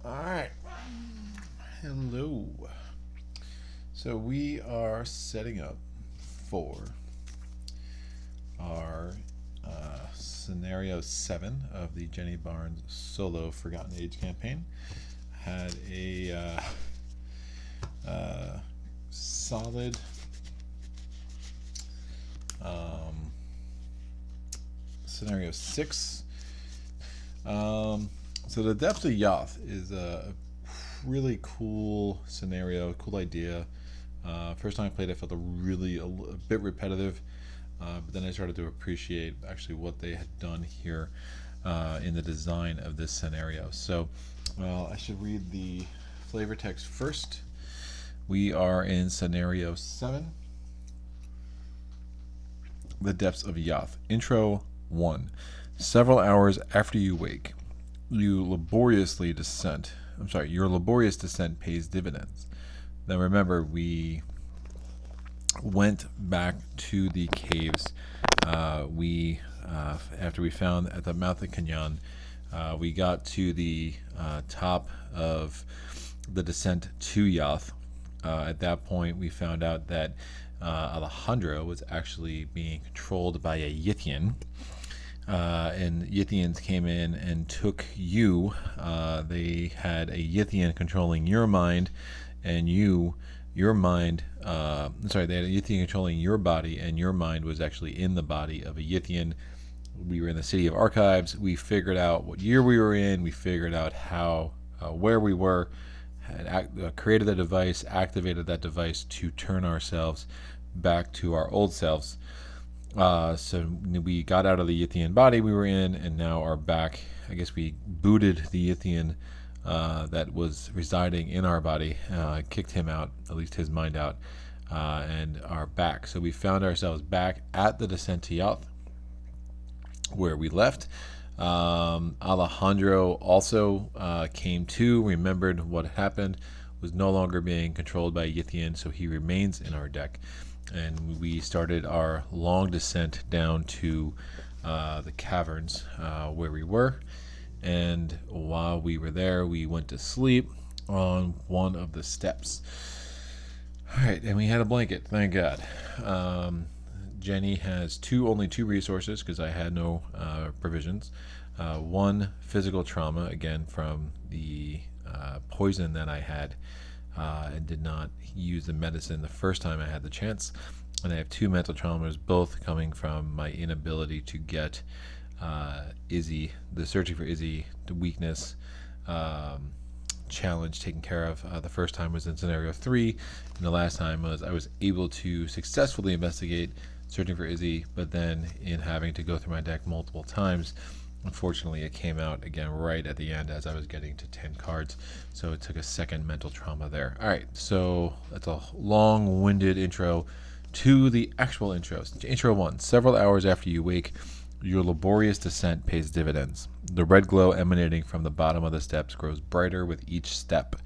Alright. Hello. So we are setting up for our scenario 7 of the Jenny Barnes solo Forgotten Age campaign. Had a solid scenario 6. So the Depth of Yoth is a really cool scenario, cool idea. First time I played it, I felt a bit repetitive, but then I started to appreciate actually what they had done here in the design of this scenario. So I should read the flavor text first. We are in scenario 7, the Depths of Yoth. Intro 1. Several hours after you wake, your laborious descent pays dividends. Now remember, we went back to the caves. After we found at the mouth of Canyon, we got to the top of the descent to Yoth. At that point, we found out that Alejandro was actually being controlled by a Yithian. And Yithians came in and took you. They had a Yithian controlling your mind, and your mind. They had a Yithian controlling your body, and your mind was actually in the body of a Yithian. We were in the city of archives. We figured out what year we were in. We figured out where we were. Had created a device, activated that device to turn ourselves back to our old selves. So we got out of the Yithian body we were in, and now are back. I guess we booted the Yithian that was residing in our body, kicked him out, at least his mind out, and are back. So we found ourselves back at the descent to Yoth, where we left. Alejandro also came to, remembered what happened, was no longer being controlled by Yithian, so he remains in our deck. And we started our long descent down to the caverns where we were. And while we were there, we went to sleep on one of the steps. All right, and we had a blanket, thank God. Jenny has only two resources because I had no provisions. One, physical trauma, again from the poison that I had. And did not use the medicine the first time I had the chance. And I have 2 mental traumas, both coming from my inability to get Izzy, the searching for Izzy, the weakness challenge taken care of. The first time was in scenario 3, and the last time was I was able to successfully investigate searching for Izzy, but then in having to go through my deck multiple times, unfortunately, it came out again right at the end as I was getting to 10 cards, so it took a second mental trauma there. All right, so that's a long-winded intro to the actual intros. Intro 1. Several hours after you wake, your laborious descent pays dividends. The red glow emanating from the bottom of the steps grows brighter with each step.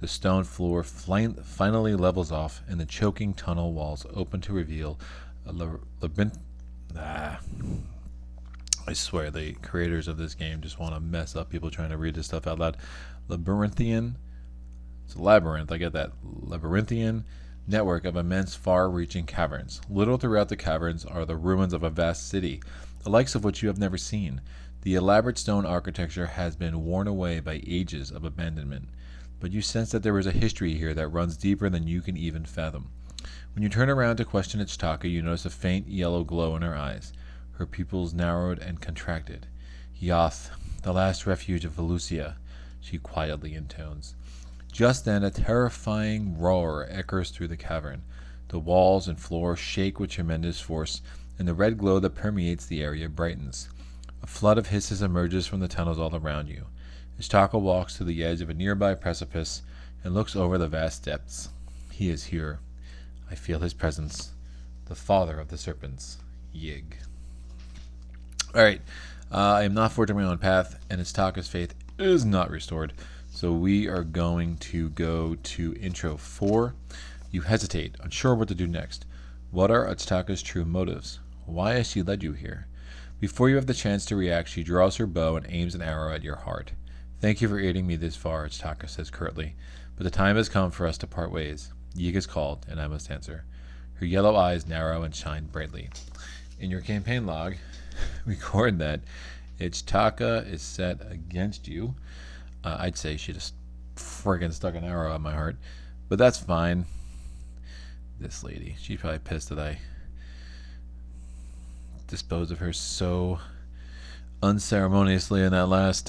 The stone floor finally levels off, and the choking tunnel walls open to reveal a labyrinth. I swear the creators of this game just want to mess up people trying to read this stuff out loud. Labyrinthian. It's a labyrinth, I get that. Labyrinthian network of immense far-reaching caverns. Little throughout the caverns are the ruins of a vast city, the likes of which you have never seen. The elaborate stone architecture has been worn away by ages of abandonment, but you sense that there is a history here that runs deeper than you can even fathom. When you turn around to question Ichitaka, you notice a faint yellow glow in her eyes. Her pupils narrowed and contracted. Yoth, the last refuge of Velusia, she quietly intones. Just then a terrifying roar echoes through the cavern. The walls and floor shake with tremendous force, and the red glow that permeates the area brightens. A flood of hisses emerges from the tunnels all around you. Ichitaka walks to the edge of a nearby precipice and looks over the vast depths. He is here. I feel his presence. The father of the serpents, Yig. Alright, I am not forging my own path, and Ichitaka's faith is not restored. So we are going to go to intro 4. You hesitate, unsure what to do next. What are Ichitaka's true motives? Why has she led you here? Before you have the chance to react, she draws her bow and aims an arrow at your heart. Thank you for aiding me this far, Chitaka says curtly, but the time has come for us to part ways. Yig has called, and I must answer. Her yellow eyes narrow and shine brightly. In your campaign log, record that Ichitaka is set against you. I'd say she just friggin' stuck an arrow at my heart, but that's fine. This lady, she's probably pissed that I disposed of her so unceremoniously in that last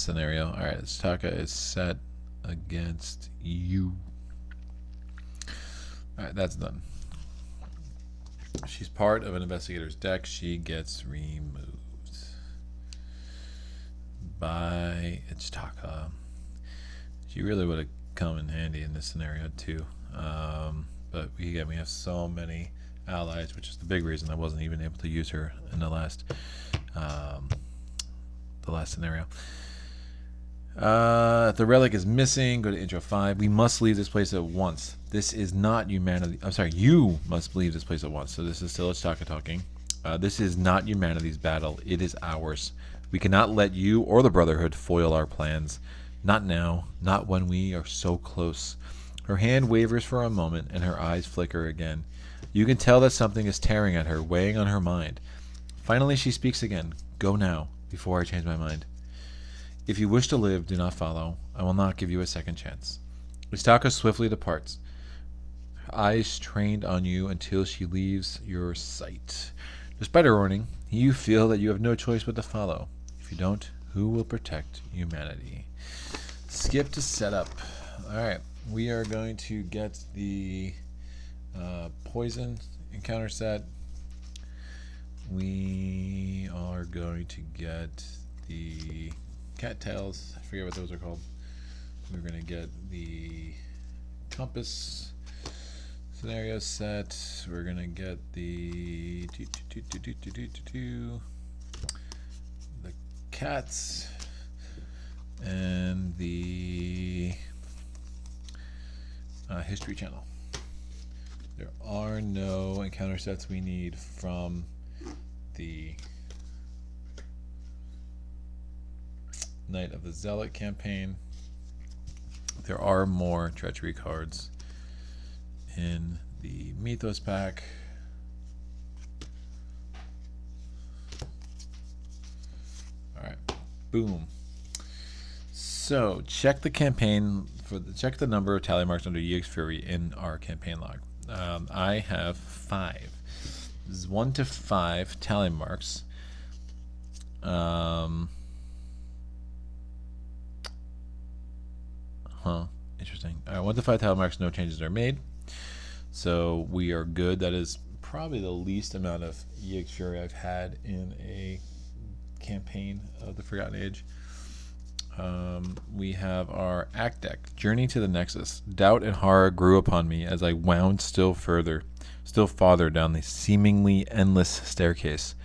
scenario. All right, Ichitaka is set against you. All right, that's done. She's part of an investigator's deck. She gets removed by Ichitaka. She really would have come in handy in this scenario too. But we have so many allies, which is the big reason I wasn't even able to use her in the last scenario. The relic is missing. Go to intro 5. We must leave this place at once. This is not humanity. I'm sorry, you must leave this place at once. So this is still Ichitaka talking. This is not humanity's battle. It is ours. We cannot let you or the Brotherhood foil our plans. Not now. Not when we are so close. Her hand wavers for a moment, and her eyes flicker again. You can tell that something is tearing at her, weighing on her mind. Finally, she speaks again. Go now, before I change my mind. If you wish to live, do not follow. I will not give you a second chance. Ichitaka swiftly departs, her eyes trained on you until she leaves your sight. Despite her warning, you feel that you have no choice but to follow. If you don't, who will protect humanity? Skip to setup. Alright, we are going to get the poison encounter set. We are going to get the cattails. I forget what those are called. We're going to get the compass scenario set. We're going to get the cats and the history channel. There are no encounter sets we need from the Knight of the Zealot campaign. There are more treachery cards in the Mythos pack. Alright, boom. So check the campaign check the number of tally marks under Yig's Fury in our campaign log. I have 5. This is 1 to 5 tally marks. Interesting. All right, 1 to 5 tally marks, no changes are made. So we are good. That is probably the least amount of Yig's Fury I've had in a campaign of the Forgotten Age. We have our act deck, Journey to the Nexus. Doubt and horror grew upon me as I wound still farther down the seemingly endless staircase.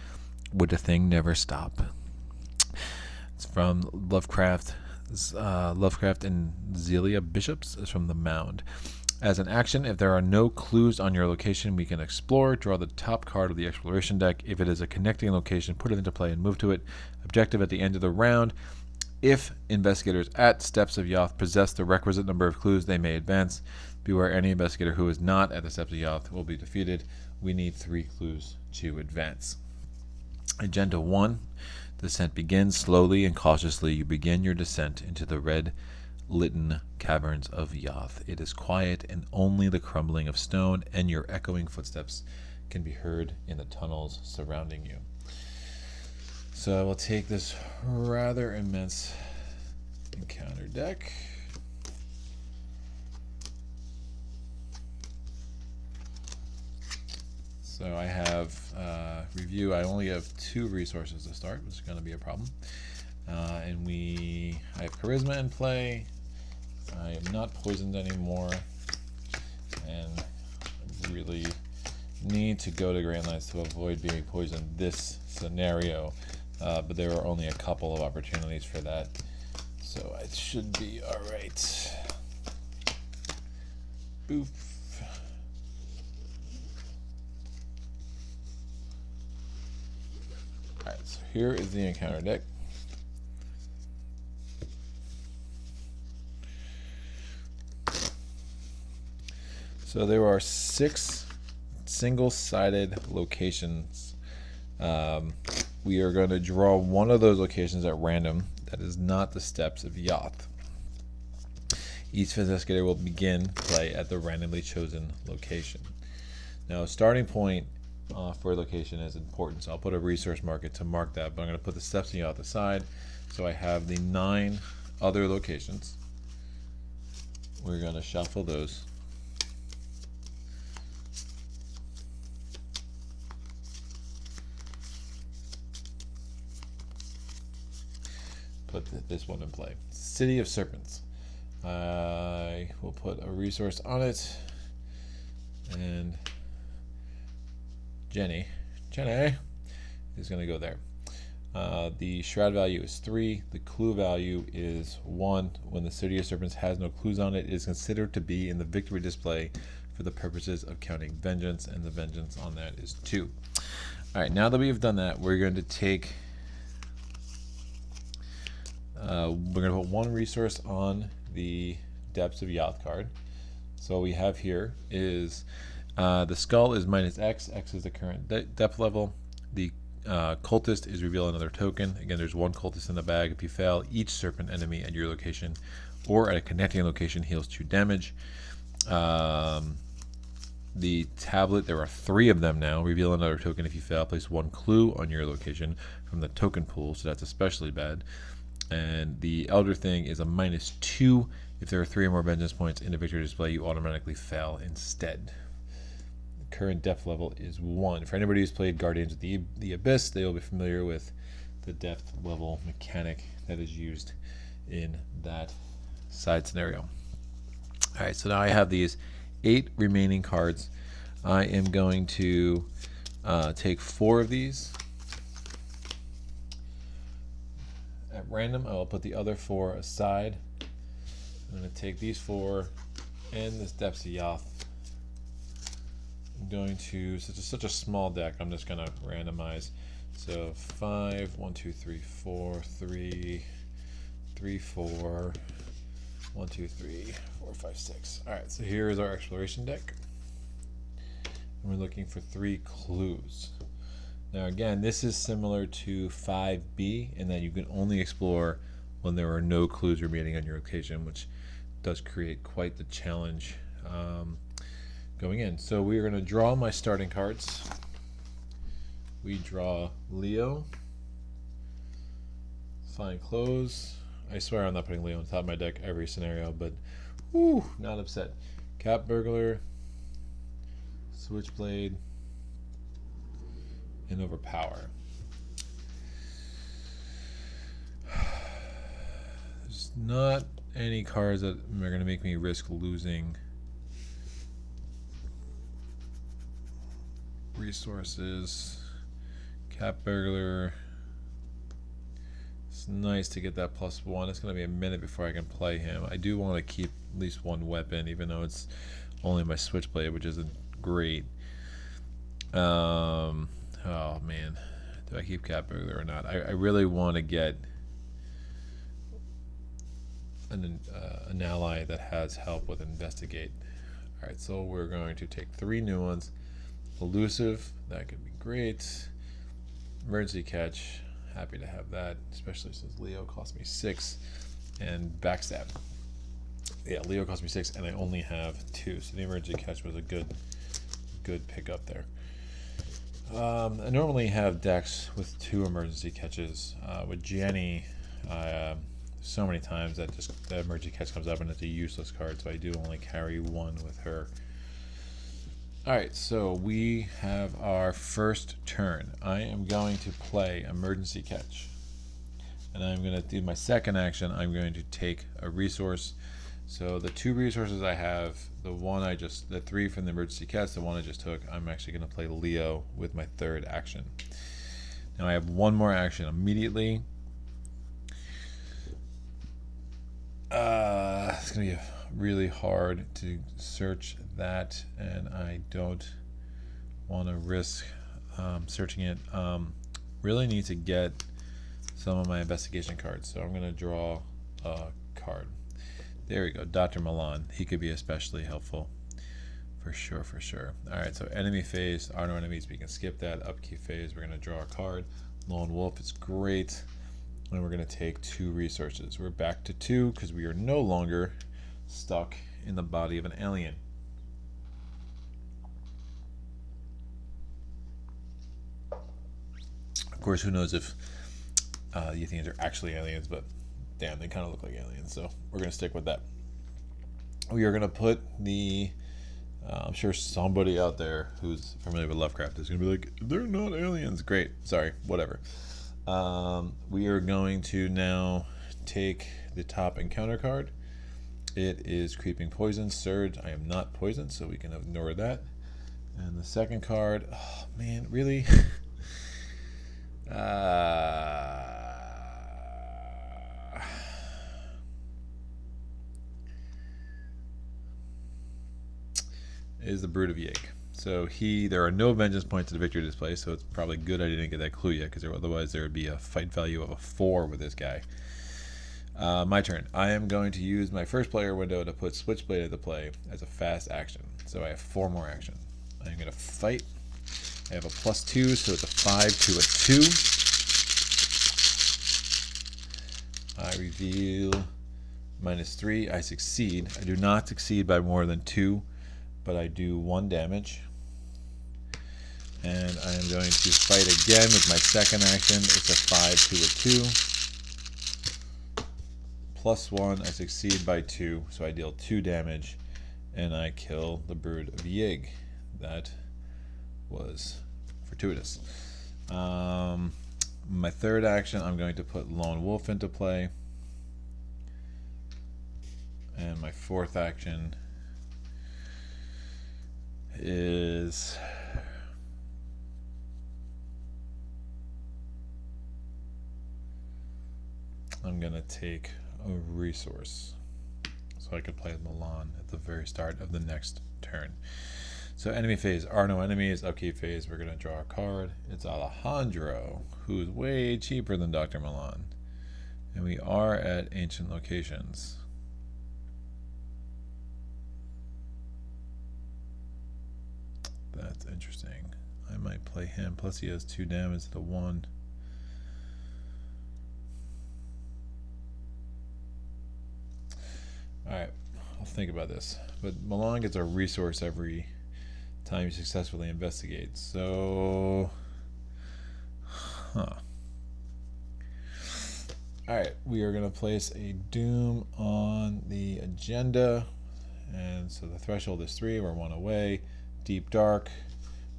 Would the thing never stop? It's from Lovecraft and Zelia Bishops. Is from the Mound. As an action, if there are no clues on your location, we can explore. Draw the top card of the exploration deck. If it is a connecting location, put it into play and move to it. Objective at the end of the round. If investigators at Steps of Yoth possess the requisite number of clues, they may advance. Beware, any investigator who is not at the Steps of Yoth will be defeated. We need 3 clues to advance. Agenda 1. Descent begins. Slowly and cautiously you begin your descent into the red litten caverns of Yoth. It is quiet, and only the crumbling of stone and your echoing footsteps can be heard in the tunnels surrounding you. So I will take this rather immense encounter deck. So I have review. I only have 2 resources to start, which is going to be a problem. And I have charisma in play. I am not poisoned anymore, and I really need to go to Grand Lines to avoid being poisoned this scenario. But there are only a couple of opportunities for that, so it should be all right. Boof. All right, so here is the encounter deck. So there are 6 single-sided locations. We are going to draw one of those locations at random. That is not the Depth of Yoth. Each investigator will begin play at the randomly chosen location. Now, a starting point for a location is important, so I'll put a resource marker to mark that, but I'm going to put the Depth of Yoth aside, so I have the 9 other locations. We're going to shuffle those. Put this one in play. City of Serpents. I will put a resource on it, and Jenny is going to go there. The shroud value is 3. The clue value is 1. When the City of Serpents has no clues on it, it is considered to be in the victory display for the purposes of counting vengeance, and the vengeance on that is 2. All right, now that we have done that, we're going to take. We're going to put 1 resource on the Depths of Yoth card. So what we have here is the skull is -X. X is the current depth level. The cultist is reveal another token. Again, there's 1 cultist in the bag. If you fail, each serpent enemy at your location or at a connecting location heals 2 damage. The tablet, there are 3 of them now. Reveal another token if you fail. Place 1 clue on your location from the token pool, so that's especially bad. And the Elder Thing is a -2. If there are 3 or more vengeance points in the victory display, you automatically fail instead. The current depth level is 1. For anybody who's played Guardians of the Abyss, they will be familiar with the depth level mechanic that is used in that side scenario. Alright, so now I have these 8 remaining cards. I am going to take 4 of these. At random, I will put the other 4 aside. I'm going to take these 4 and this Depth of Yoth. I'm going to, such a small deck, I'm just going to randomize. So 5, 1, 2, 3, 4, 3, 3, 4, 1, 2, 3, 4, 5, 6. Alright, so here is our exploration deck. And we're looking for 3 clues. Now again, this is similar to 5B in that you can only explore when there are no clues remaining on your location, which does create quite the challenge going in. So we are going to draw my starting cards. We draw Leo, Find Clothes. I swear I'm not putting Leo on top of my deck every scenario, but whew, not upset. Cap Burglar, Switchblade, and Overpower. There's not any cards that are going to make me risk losing resources. Cap Burglar. It's nice to get that +1. It's going to be a minute before I can play him. I do want to keep at least 1 weapon, even though it's only my Switchblade, which isn't great. Oh man, do I keep Cap Burglar or not? I really want to get an ally that has help with Investigate. Alright, so we're going to take 3 new ones. Elusive, that could be great. Emergency Catch, happy to have that, especially since Leo cost me 6. And Backstab. Yeah, Leo cost me 6 and I only have 2, so the Emergency Catch was a good pickup there. I normally have decks with 2 emergency catches. With Jenny, so many times that just the emergency catch comes up and it's a useless card, so I do only carry 1 with her. Alright, so we have our first turn. I am going to play emergency catch. And I'm going to do my second action. I'm going to take a resource. So the 2 resources I have, the 3 from the emergency catch, the one I just took, I'm actually going to play Leo with my 3rd action. Now I have 1 more action immediately. It's going to be really hard to search that, and I don't want to risk searching it. Really need to get some of my investigation cards, so I'm going to draw a card. There we go, Dr. Milan. He could be especially helpful For sure, for sure. All right, so enemy phase, are no enemies. We can skip that. Upkeep phase, we're going to draw a card. Lone Wolf is great. And we're going to take 2 resources. We're back to 2 because we are no longer stuck in the body of an alien. Of course, who knows if Yithians are actually aliens, but damn, they kind of look like aliens, so we're going to stick with that. We are going to put the... I'm sure somebody out there who's familiar with Lovecraft is going to be like, they're not aliens. Great. Sorry. Whatever. We are going to now take the top encounter card. It is Creeping Poison Surge. I am not poisoned, so we can ignore that. And the second card, oh man, really? Is the Brood of Yig. So there are no vengeance points to the victory display, so it's probably good I didn't get that clue yet, because otherwise there would be a fight value of a 4 with this guy. My turn. I am going to use my first player window to put Switchblade into play as a fast action. So I have 4 more action. I'm going to fight. I have a +2, so it's a 5 to a 2. I reveal -3. I succeed. I do not succeed by more than 2, but I do 1 damage. And I am going to fight again with my second action. It's a 5 to a 2. +1, I succeed by 2, so I deal 2 damage, and I kill the Brood of Yig. That was fortuitous. My third action, I'm going to put Lone Wolf into play. And my fourth action is... I'm going to take a resource so I could play Milan at the very start of the next turn. So enemy phase, are no enemies. Upkeep phase, we're going to draw a card. It's Alejandro, who is way cheaper than Dr. Milan. And we are at ancient locations. That's interesting. I might play him. Plus he has 2 damage to 1. Alright, I'll think about this. But Milan gets a resource every time you successfully investigate. So... Alright, we are going to place a Doom on the agenda. And so the threshold is 3. We're 1 away. Deep Dark.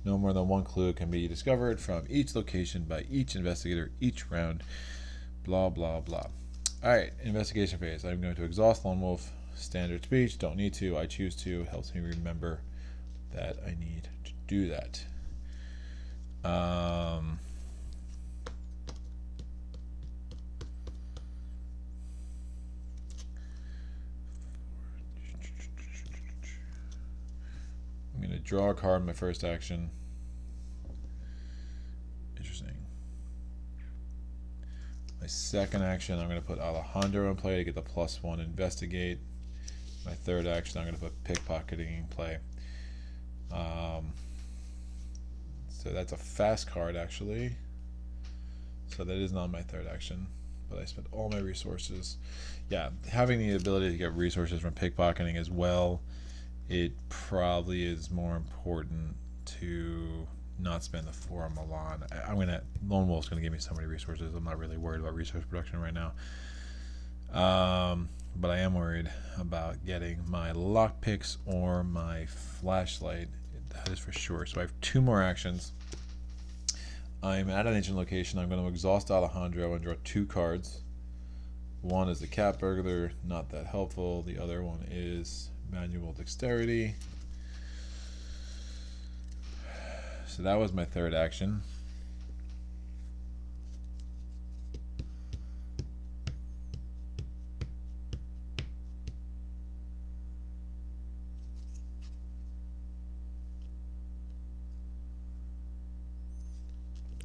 No more than 1 clue can be discovered from each location by each investigator each round. Blah, blah, blah. Alright, investigation phase. I'm going to exhaust Lone Wolf. Standard speech. Don't need to. I choose to. Helps me remember that I need to do that. I'm going to draw a card in my first action. Interesting. My second action, I'm going to put Alejandro in play to get the +1 investigate. My third action, I'm going to put pickpocketing in play. So that's a fast card, actually. So that is not my third action, but I spent all my resources. Yeah, having the ability to get resources from pickpocketing as well, it probably is more important to not spend the 4 on Milan. Lone Wolf's going to give me so many resources. I'm not really worried about resource production right now. But I am worried about getting my lockpicks or my flashlight. That is for sure. So I have 2 more actions. I'm at an ancient location. I'm going to exhaust Alejandro and draw 2 cards. One is the Cat Burglar, not that helpful. The other one is Manual Dexterity. So that was my third action.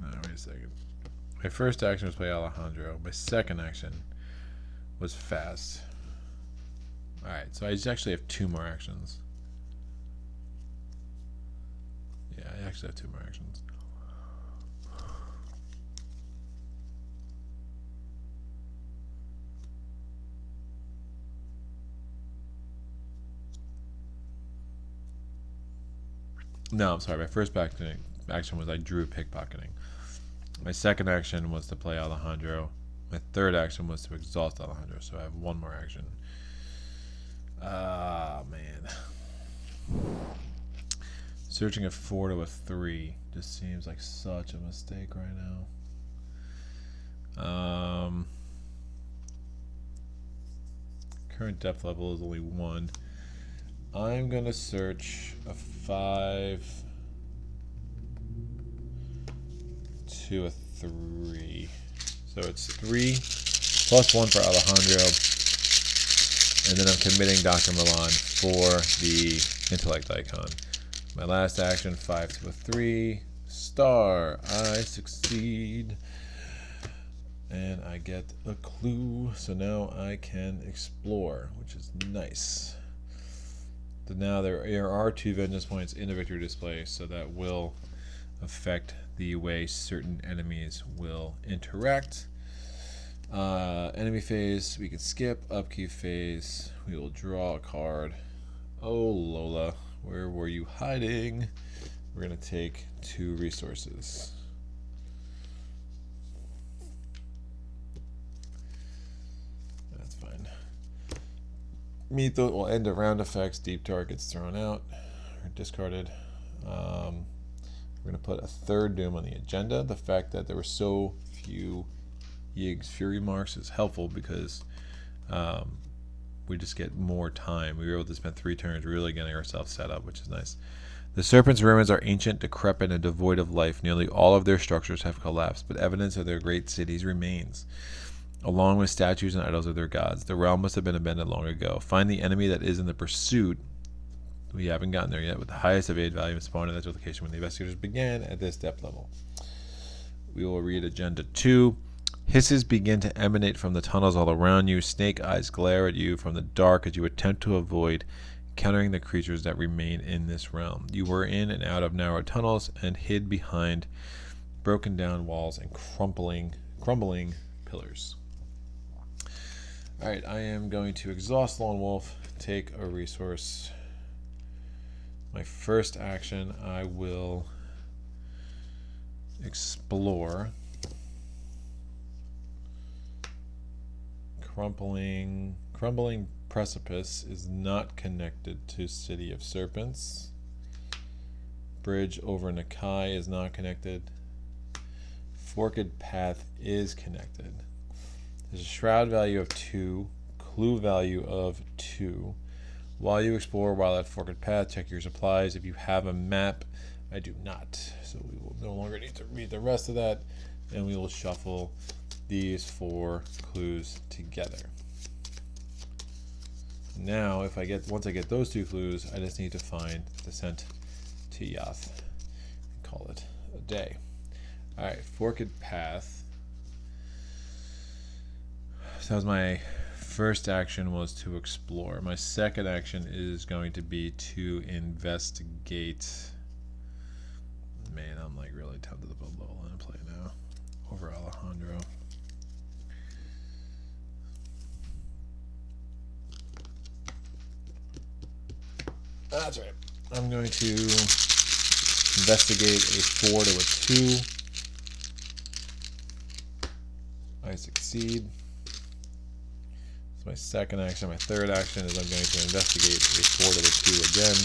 Wait a second. My first action was play Alejandro. My second action was fast. Alright, so I actually have 2 more actions. actually have 2 more actions. No, I'm sorry. My first action was I drew pickpocketing. My second action was to play Alejandro. My third action was to exhaust Alejandro. So I have 1 more action. Ah, man. Searching a 4 to a 3 just seems like such a mistake right now. Current depth level is only 1. I'm going to search a 5 to a 3. So it's 3 plus 1 for Alejandro. And then I'm committing Dr. Milan for the intellect icon. My last action, 5 to a 3. Star. I succeed. And I get a clue. So now I can explore, which is nice. So now there are 2 vengeance points in the victory display, so that will affect the way certain enemies will interact. Enemy phase, we can skip. Upkeep phase, we will draw a card. Oh, Lola, where were you hiding? We're going to take 2 resources. That's fine. Mythos will end of round effects. Deep Dark gets thrown out or discarded. We're going to put a 3rd Doom on the agenda. The fact that there were so few Yig's Fury marks is helpful because we just get more time. We were able to spend 3 turns really getting ourselves set up, which is nice. The serpents' ruins are ancient, decrepit, and devoid of life. Nearly all of their structures have collapsed, but evidence of their great cities remains, along with statues and idols of their gods. The realm must have been abandoned long ago. Find the enemy that is in the pursuit. We haven't gotten there yet, with the highest evade value and spawn in that location when the investigators began at this depth level. We will read Agenda 2. Hisses begin to emanate from the tunnels all around you. Snake eyes glare at you from the dark as you attempt to avoid countering the creatures that remain in this realm. You were in and out of narrow tunnels and hid behind broken down walls and crumbling pillars. Alright, I am going to exhaust Lone Wolf, take a resource. My first action, I will explore. Crumbling precipice is not connected to City of Serpents. Bridge over Nakai is not connected. Forked Path is connected. There's a shroud value of 2, clue value of 2. While you explore while at Forked Path, check your supplies. If you have a map, I do not. So we will no longer need to read the rest of that, and we will shuffle these 4 clues together. Now, once I get those 2 clues, I just need to find Descent to Yoth and call it a day. All right, Forked Path. So that was my first action, was to explore. My second action is going to be to investigate. Man, I'm like really tempted to put Lola in play now over Alejandro. That's right. I'm going to investigate a 4 to a 2. I succeed. That's my second action. My third action is I'm going to investigate a 4 to a 2 again.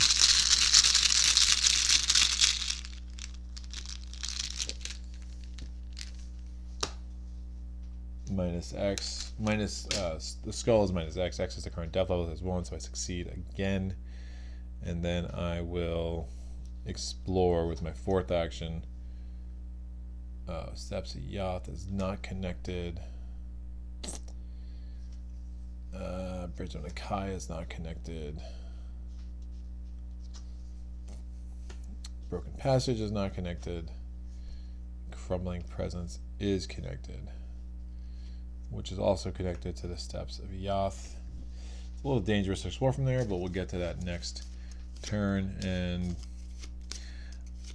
Minus X. The skull is minus X. X is the current depth level, has 1, so I succeed again. And then I will explore with my 4th action. Steps of Yoth is not connected. Bridge of Nakai is not connected. Broken Passage is not connected. Crumbling Presence is connected, which is also connected to the Steps of Yoth. It's a little dangerous to explore from there, but we'll get to that next turn. And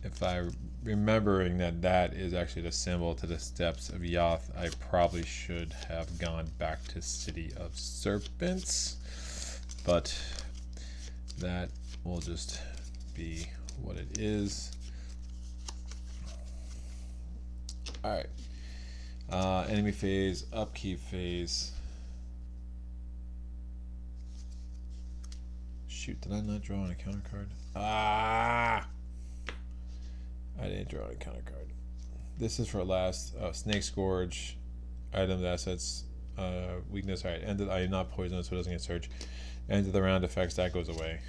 if I remembering that is actually the symbol to the Steps of Yoth, I probably should have gone back to City of Serpents, but that will just be what it is. Alright. Enemy phase, upkeep phase. Shoot, did I not draw an encounter card? Ah! I didn't draw an encounter card. This is for last. Snake Scourge, items, assets, weakness. Alright, I am not poisoned, so it doesn't get searched. End of the round effects, that goes away.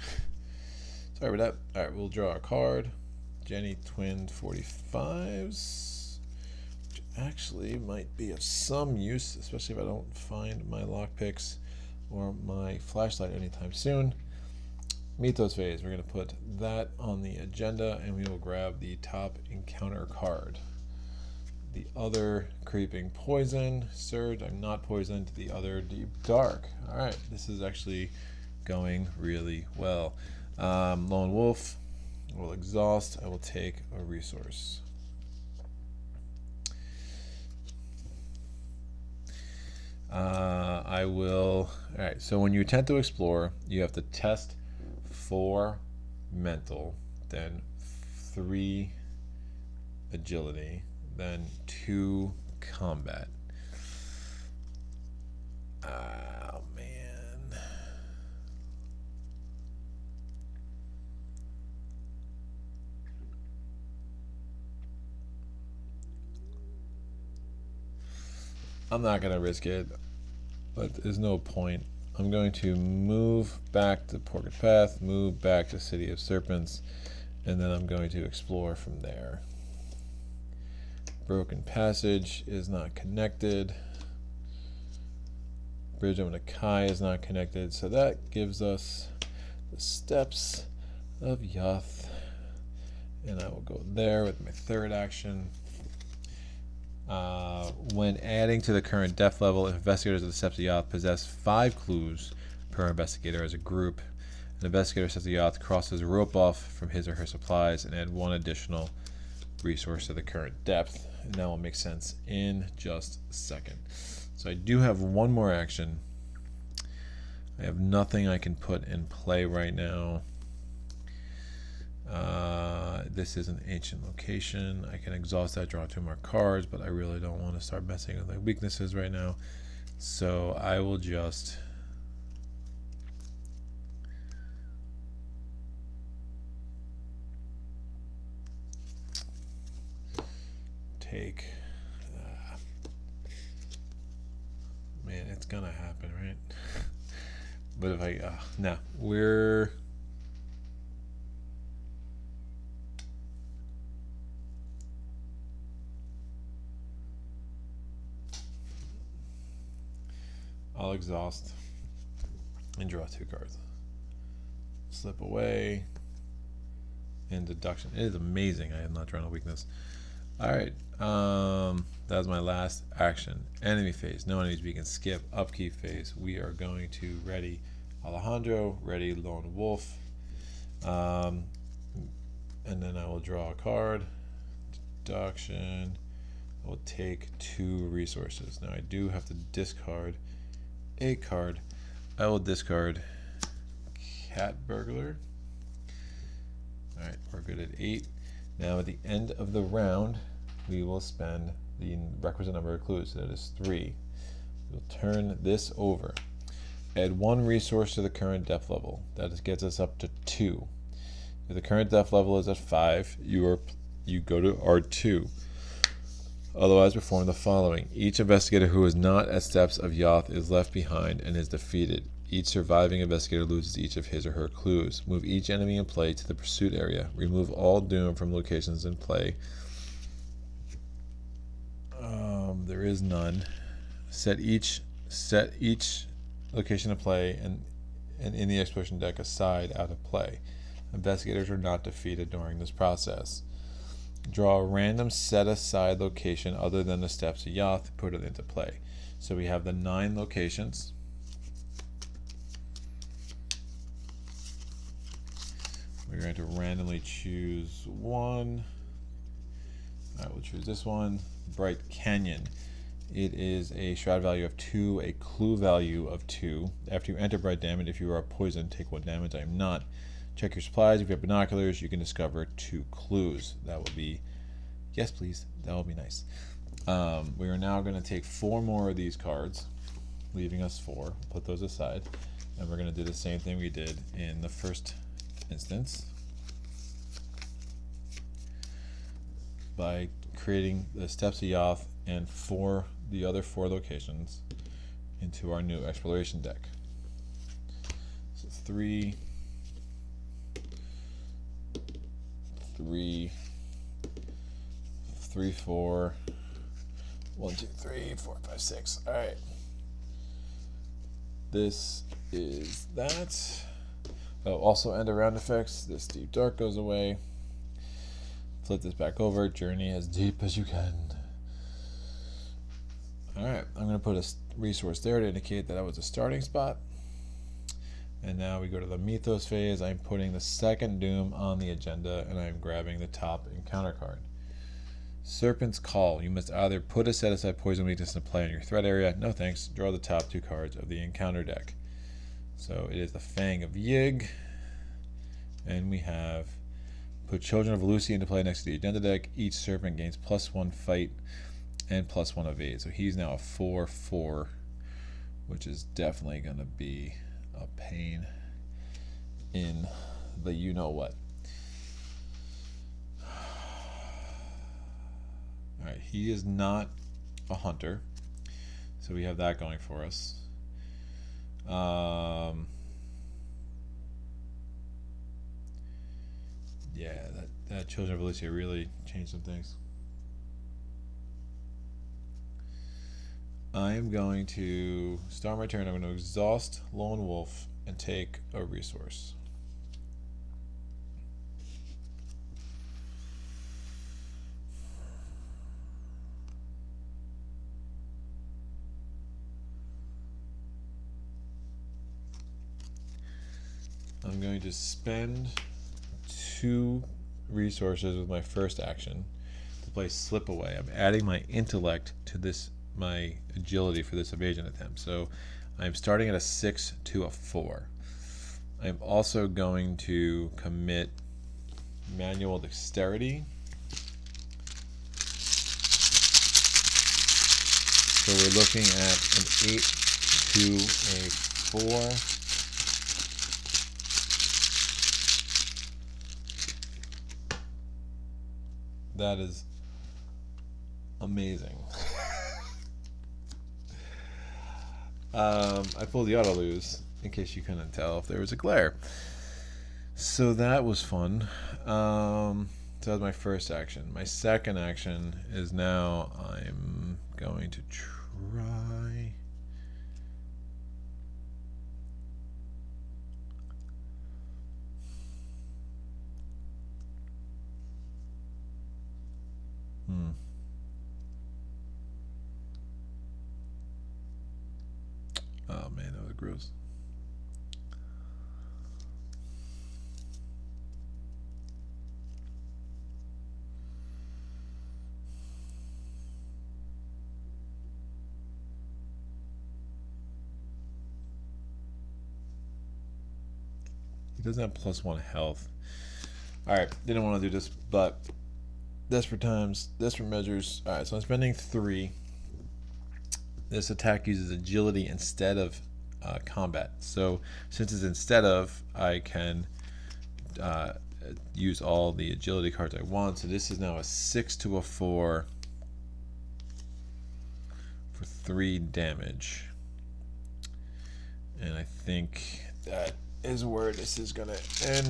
Sorry about that. Alright, we'll draw a card. Jenny Twin 45s. Which actually might be of some use, especially if I don't find my lockpicks or my flashlight anytime soon. Mythos Phase, we're going to put that on the agenda, and we will grab the top encounter card. The other Creeping Poison, Surge, I'm not poisoned. The other Deep Dark. Alright, this is actually going really well. Lone Wolf, will exhaust, I will take a resource. I will, alright, so when you attempt to explore, you have to test 4 mental, then 3 agility, then 2 combat. Oh man. I'm not gonna risk it, but there's no point. I'm going to move back to Porked Path, move back to City of Serpents, and then I'm going to explore from there. Broken Passage is not connected. Bridge of Nakai is not connected, so that gives us the Steps of Yoth. And I will go there with my third action. When adding to the current depth level, investigators of the Steps of Yoth possess 5 clues per investigator as a group. An investigator of the Steps of Yoth crosses a rope off from his or her supplies and add 1 additional resource to the current depth. And that will make sense in just a second. So I do have 1 more action. I have nothing I can put in play right now. This is an ancient location. I can exhaust that, draw 2 more cards, but I really don't want to start messing with my weaknesses right now. So I will just take man, it's gonna happen, right? But if I no, we're I'll exhaust and draw 2 cards. Slip away and deduction. It is amazing I have not drawn a weakness. Alright, that was my last action. Enemy phase, no enemies, we can skip. Upkeep phase, we are going to ready Alejandro, ready Lone Wolf, and then I will draw a card. Deduction, I will take 2 resources. Now I do have to discard a card. I will discard Cat Burglar. Alright, we're good at 8. Now at the end of the round, we will spend the requisite number of clues. So that is 3. We'll turn this over. Add 1 resource to the current depth level. That gets us up to 2. If the current depth level is at 5, you go to R2. Otherwise, perform the following. Each investigator who is not at Steps of Yoth is left behind and is defeated. Each surviving investigator loses each of his or her clues. Move each enemy in play to the pursuit area. Remove all doom from locations in play. There is none. Set each location in play and in the exploration deck aside out of play. Investigators are not defeated during this process. Draw a random set-aside location other than the Steps of Yoth, put it into play. So we have the 9 locations. We're going to randomly choose one. Alright, we'll choose this one. Bright Canyon. It is a shroud value of 2, a clue value of 2. After you enter Bright Damage, if you are poisoned, take 1 damage. I am not. Check your supplies. If you have binoculars, you can discover 2 clues. That will be... Yes, please. That will be nice. We are now going to take 4 more of these cards, leaving us 4. Put those aside. And we're going to do the same thing we did in the first instance by creating the Steps of Yoth and the other 4 locations into our new exploration deck. So 3, 3, 3, 4, 1, 2, 3, 4, 5, 6. All right. This is that. Oh, also end around effects. This deep dark goes away. Flip this back over. Journey as deep as you can. Alright, I'm going to put a resource there to indicate that that was a starting spot. And now we go to the Mythos Phase. I'm putting the second Doom on the agenda, and I'm grabbing the top encounter card. Serpent's Call. You must either put a set-aside poison weakness in play on your threat area. No thanks. Draw the top 2 cards of the encounter deck. So it is the Fang of Yig. And we have put Children of Lucy into play next to the agenda deck. Each serpent gains +1 fight and +1 evade. So he's now a 4/4, which is definitely going to be a pain in the you-know-what. Alright, he is not a hunter, so we have that going for us. Yeah, that Children of Lucia really changed some things. I am going to start my turn. I'm going to exhaust Lone Wolf and take a resource. I'm going to spend 2 resources with my first action to play Slip Away. I'm adding my intellect to this, my agility for this evasion attempt. So I'm starting at a 6 to a 4. I'm also going to commit manual dexterity. So we're looking at an 8 to a 4. That is amazing. I pulled the auto lose in case you couldn't tell if there was a glare. So that was fun. So that was my first action. My second action is now I'm going to try. Oh man, that was gross. He doesn't have +1 health. Alright, didn't want to do this, but desperate times, desperate measures. Alright, so I'm spending 3. This attack uses agility instead of combat. So since it's instead of, I can use all the agility cards I want. So this is now a 6 to a 4 for 3 damage. And I think that is where this is going to end.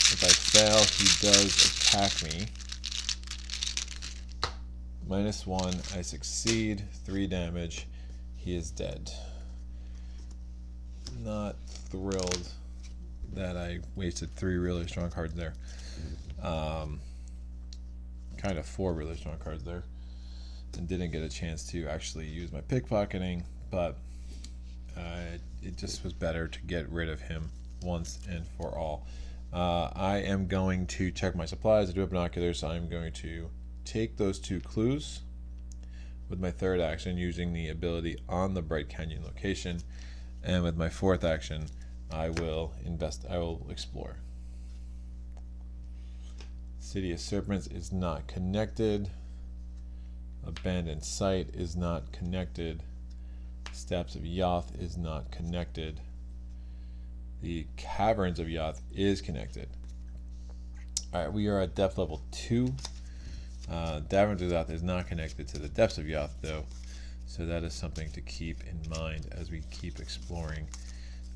If I fail, he does attack me. -1, I succeed, 3 damage, he is dead. Not thrilled that I wasted 3 really strong cards there. Kind of 4 really strong cards there. And didn't get a chance to actually use my pickpocketing, but it just was better to get rid of him once and for all. I am going to check my supplies. I do have binoculars, so I'm going to take those 2 clues with my 3rd action using the ability on the Bright Canyon location, and with my 4th action I will explore. City of Serpents is not connected. Abandoned Site is not connected. Steps of Yoth is not connected. The Caverns of Yoth is connected. Alright, we are at depth level 2. Caverns of Yoth is not connected to the Depths of Yoth though, so that is something to keep in mind as we keep exploring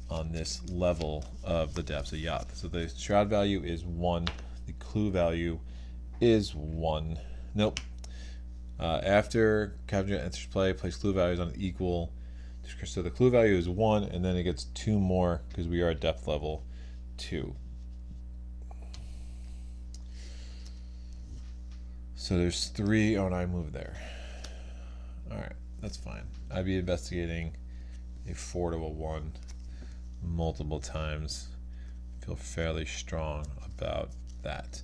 on this level of the Depths of Yoth. So the shroud value is 1. The clue value is 1. Nope. After Caverns of Yoth enters play, place clue values on equal. So the clue value is 1, and then it gets 2 more because we are at depth level 2. So there's 3. Oh, and I moved there. Alright, that's fine. I'd be investigating a 4 to a 1 multiple times. I feel fairly strong about that.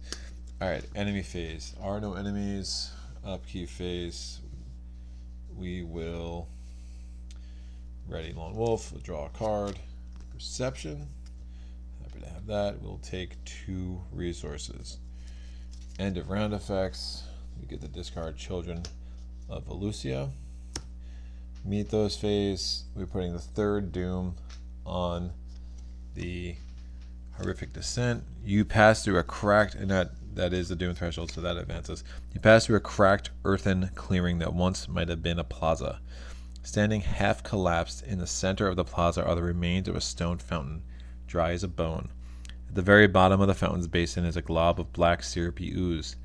Alright, enemy phase. Are no enemies. Upkeep phase. We will ready Lone Wolf. We'll draw a card. Perception. Happy to have that. We'll take 2 resources. End of round effects. We get to discard Children of Valusia. Mythos phase. We're putting the 3rd Doom on the Horrific Descent. You pass through a cracked, and that is the Doom threshold, so that advances. You pass through a cracked earthen clearing that once might have been a plaza. Standing half collapsed in the center of the plaza are the remains of a stone fountain, dry as a bone. At the very bottom of the fountain's basin is a glob of black syrupy ooze.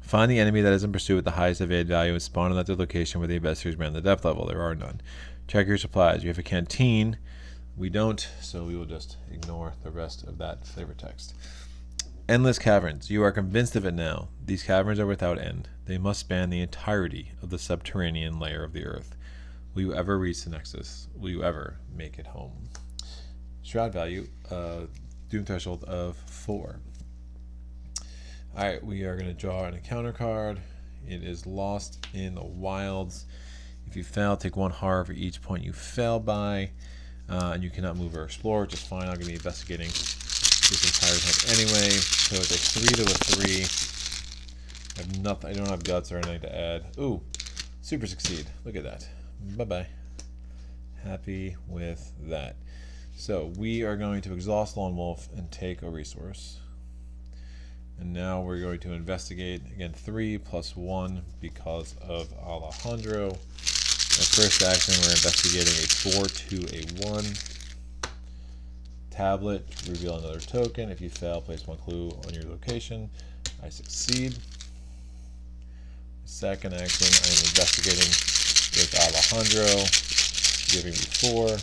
Find the enemy that is in pursuit with the highest evade value and spawn them at the location where the investigators ran the depth level. There are none. Check your supplies. You have a canteen. We don't, so we will just ignore the rest of that flavor text. Endless caverns. You are convinced of it now. These caverns are without end. They must span the entirety of the subterranean layer of the earth. Will you ever reach the Nexus? Will you ever make it home? Shroud value, Doom threshold of 4. Alright, we are going to draw an encounter card. It is Lost in the Wilds. If you fail, take 1 horror for each point you fail by. And you cannot move or explore, which is fine. I'm going to be investigating this entire thing anyway. So it's a 3 to a 3. I have nothing. I don't have guts or anything to add. Ooh, super succeed. Look at that. Bye-bye. Happy with that. So we are going to exhaust Lone Wolf and take a resource. And now we're going to investigate. Again, 3 plus 1 because of Alejandro. Our first action, we're investigating a 4 to a 1. Tablet, reveal another token. If you fail, place 1 clue on your location. I succeed. Second action, I am investigating with Alejandro, giving me 4.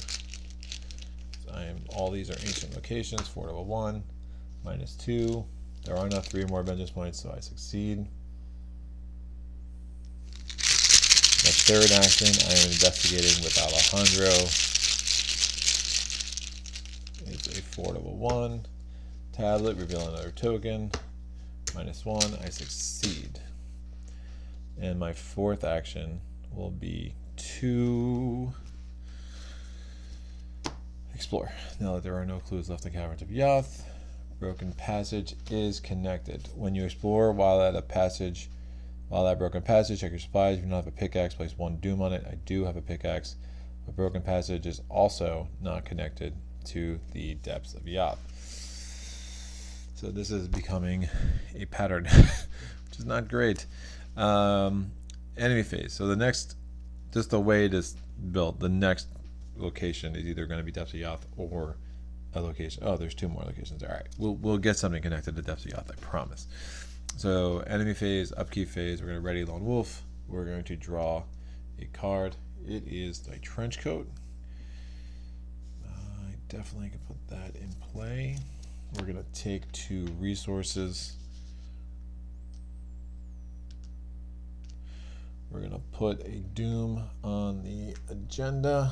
So all these are ancient locations, 4 to a 1, minus 2. There are not 3 more vengeance points, so I succeed. My third action, I am investigating with Alejandro. It's a 4 to a 1. Tablet, reveal another token, minus 1, I succeed. And my fourth action will be to explore. Now that there are no clues left in Caverns of Yoth, Broken Passage is connected. When you explore while that broken passage, check your supplies. If you don't have a pickaxe, place 1 doom on it. I do have a pickaxe. But Broken Passage is also not connected to the Depths of Yoth. So this is becoming a pattern, which is not great. Enemy phase. So the next, just the way it is built, the next location is either going to be Depths of Yoth or a location. Oh, there's 2 more locations. All right, we'll get something connected to Depths of Yoth, I promise. So enemy phase, upkeep phase. We're going to ready Lone Wolf. We're going to draw a card. It is a trench coat. I definitely can put that in play. We're going to take 2 resources. We're going to put a doom on the agenda.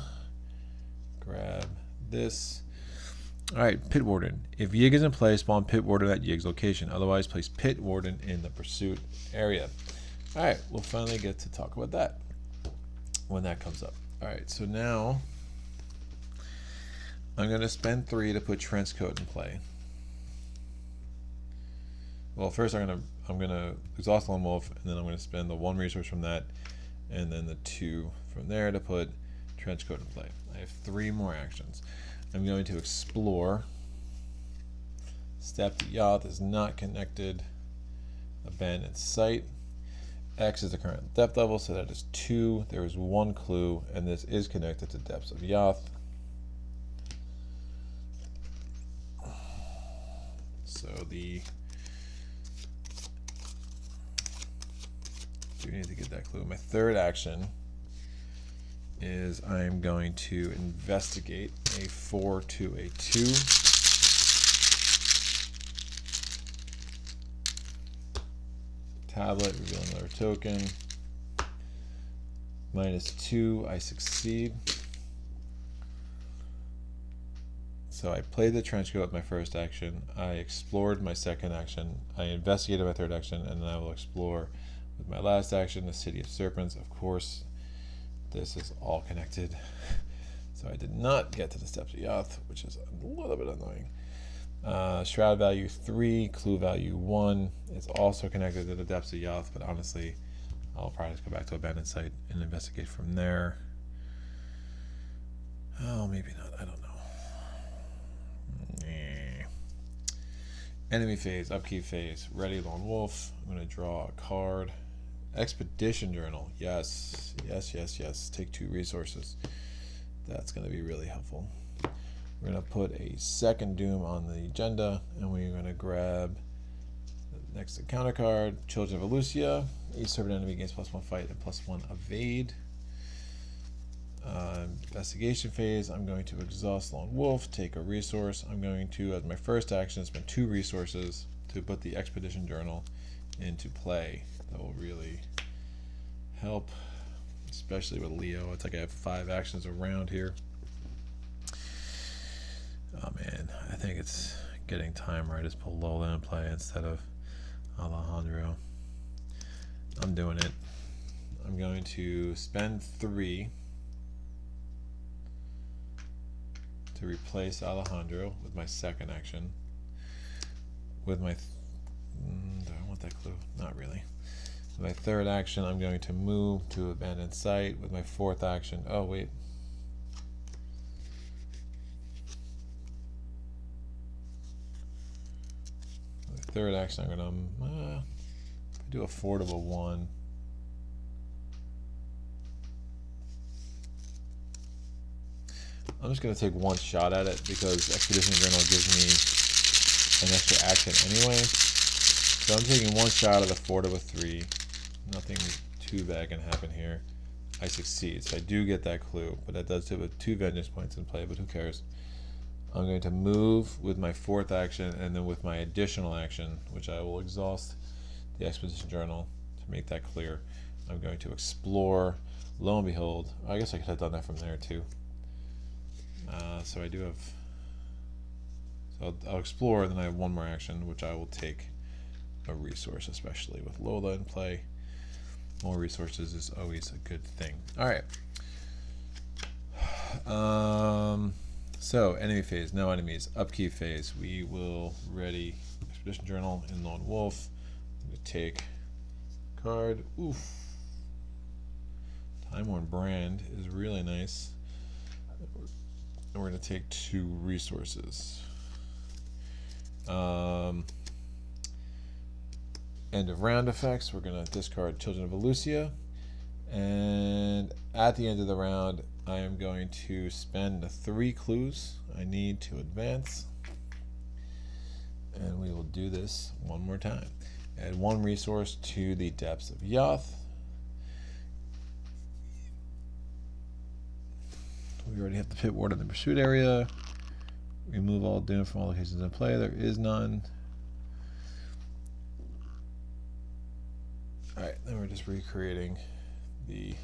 Grab this. Alright, Pit Warden. If Yig is in play, spawn Pit Warden at Yig's location. Otherwise, place Pit Warden in the pursuit area. Alright, we'll finally get to talk about that when that comes up. Alright, so now I'm going to spend 3 to put Trenchcoat in play. Well, first I'm gonna exhaust Lone Wolf, and then I'm going to spend the 1 resource from that, and then the 2 from there to put Trenchcoat in play. I have 3 more actions. I'm going to explore. Depth of Yoth is not connected. Abandoned site. X is the current depth level, so that is 2. There is 1 clue, and this is connected to Depths of Yoth. So do need to get that clue. My 3rd action is I'm going to investigate a 4 to a 2. Tablet, reveal another token. -2, I succeed. So I played the Trenchcoat with my 1st action. I explored my 2nd action. I investigated my 3rd action, and then I will explore with my last action, the City of Serpents. Of course, this is all connected. So I did not get to the Depths of Yoth, which is a little bit annoying. Shroud value 3, clue value 1. It's also connected to the Depths of Yoth, but honestly, I'll probably just go back to Abandoned Site and investigate from there. Oh, maybe not. I don't know. Enemy phase, upkeep phase, ready Lone Wolf. I'm going to draw a card. Expedition Journal. Yes, yes, yes, yes. Take 2 resources. That's going to be really helpful. We're going to put a 2nd Doom on the agenda, and we're going to grab the next encounter card, Children of Elusia. Each serpent enemy gains +1 fight and +1 evade. Investigation phase, I'm going to exhaust Lone Wolf, take a resource. I'm going to, as my 1st action, spend 2 resources to put the Expedition Journal into play. That will really help, especially with Leo. It's like I have 5 actions around here. Oh man, I think it's getting time where I just pull Lola in play instead of Alejandro. I'm doing it. I'm going to spend 3 to replace Alejandro with my 2nd action. With my do I want that clue? Not really. With my 3rd action, I'm going to move to Abandoned Site. With my 4th action, oh wait. With the 3rd action, I'm gonna do a 4 to a 1. I'm just going to take 1 shot at it because Expedition Journal gives me an extra action anyway. So I'm taking 1 shot at a 4 to a 3. Nothing too bad can happen here. I succeed, so I do get that clue, but that does put 2 vengeance points in play, but who cares? I'm going to move with my 4th action, and then with my additional action, which I will exhaust the Expedition Journal to make that clear, I'm going to explore. Lo and behold, I guess I could have done that from there too. So I do have, so I'll explore, and then I have 1 more action, which I will take a resource, especially with Lola in play. More resources is always a good thing. All right. So enemy phase, no enemies. Upkeep phase, we will ready Expedition Journal in Lone Wolf. I'm going to take card. Oof. Time Worn Brand is really nice. And we're going to take 2 resources. End of round effects, we're going to discard Children of Elusia. And at the end of the round, I am going to spend the 3 clues I need to advance. And we will do this 1 more time. Add 1 resource to the Depths of Yoth. We already have the Pit Ward in the pursuit area. Remove all doom from all locations in play. There is none. Alright, then we're just recreating the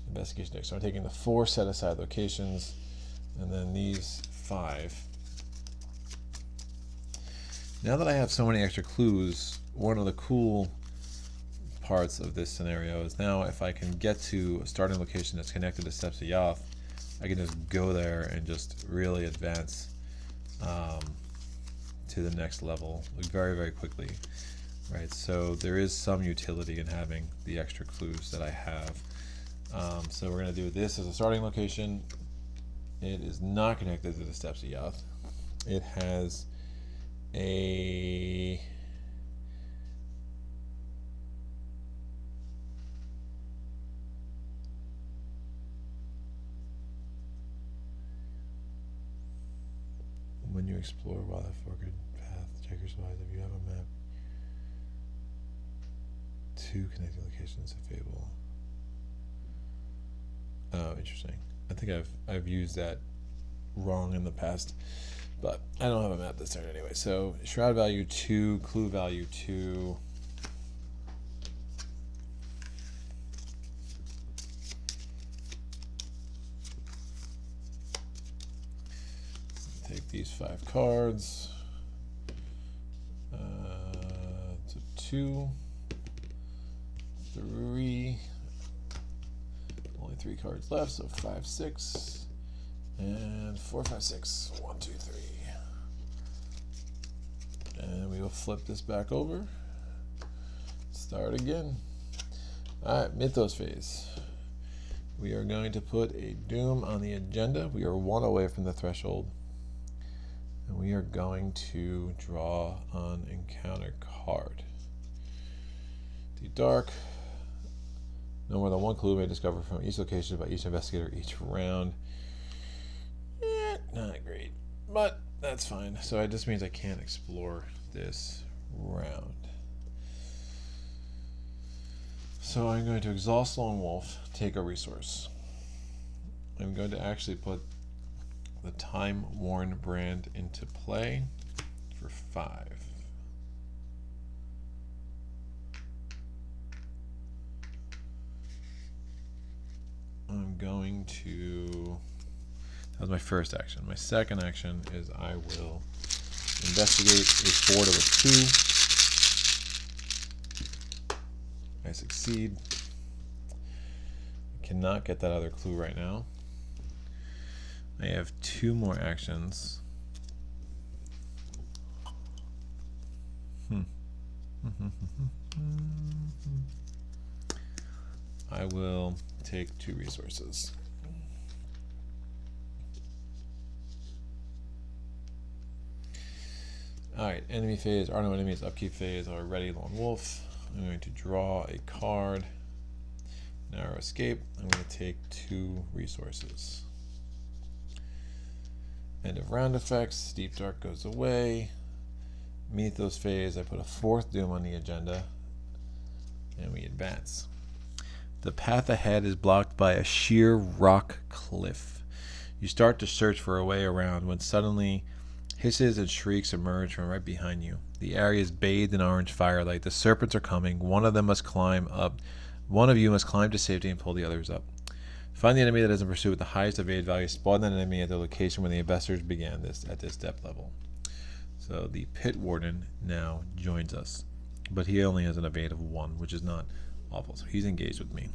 investigation deck. So I'm taking the 4 set aside locations, and then these 5 Now that I have so many extra clues, one of the cool parts of this scenario is now if I can get to a starting location that's connected to Depth of Yoth, I can just go there and just really advance to the next level very, very quickly. Right, so there is some utility in having the extra clues that I have. So we're going to do this as a starting location. It is not connected to the Depth of Yoth. It has a when you explore Wildlife Forked Path, check your supplies. If you have a map, 2 connecting locations available. Oh, interesting. I think I've used that wrong in the past, but I don't have a map this turn anyway. So shroud value 2, clue value 2. Take these 5 cards. So 2, 3. Only 3 cards left, so 5, 6, and 4, 5, 6. 1, 2, 3. And we will flip this back over. Start again. Alright, Mythos Phase. We are going to put a Doom on the agenda. We are 1 away from the threshold. And we are going to draw an encounter card. Deep Dark. No more than 1 clue may discover from each location by each investigator each round. Not great, but that's fine. So it just means I can't explore this round. So I'm going to exhaust Lone Wolf, take a resource. I'm going to actually put the Time Worn brand into play for 5. I'm going to, that was my first action. My second action is I will investigate a 4 to a 2. I succeed. I cannot get that other clue right now. I have 2 more actions. I will take 2 resources. Alright, enemy phase, are no enemies, upkeep phase, already Lone Wolf. I'm going to draw a card. Narrow escape. I'm going to take 2 resources. End of round effects, Deep Dark goes away. Mythos Phase, I put a 4th Doom on the agenda. And we advance. The path ahead is blocked by a sheer rock cliff. You start to search for a way around when suddenly hisses and shrieks emerge from right behind you. The area is bathed in orange firelight. The serpents are coming. One of them must climb up. One of you must climb to safety and pull the others up. Find the enemy that is in pursuit with the highest evade value. Spawn that enemy at the location where the investors began this at this depth level. So the Pit Warden now joins us, but he only has an evade of 1, which is not awful. So he's engaged with me.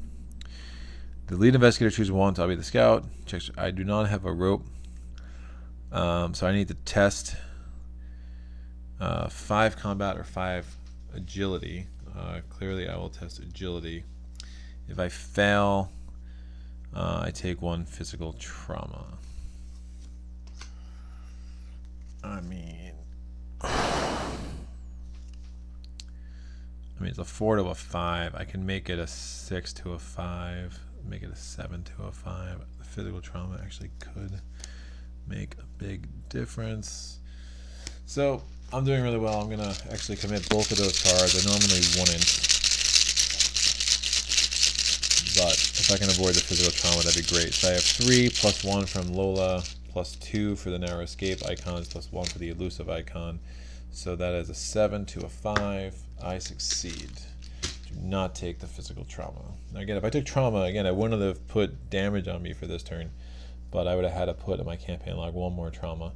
The lead investigator chooses 1, so I'll be the scout. I do not have a rope, so I need to test 5 combat or 5 agility. Clearly, I will test agility. If I fail, I take 1 physical trauma. I mean, it's a 4 to a 5. I can make it a 6 to a 5. Make it a 7 to a 5. The physical trauma actually could make a big difference. So I'm doing really well. I'm going to actually commit both of those cards. I normally wouldn't, but if I can avoid the physical trauma, that'd be great. So I have 3 plus 1 from Lola, plus 2 for the narrow escape icons, plus 1 for the elusive icon. So that is a 7 to a 5. I succeed. Do not take the physical trauma. Now again, if I took trauma, again, I wouldn't have put damage on me for this turn, but I would have had to put in my campaign log 1 more trauma.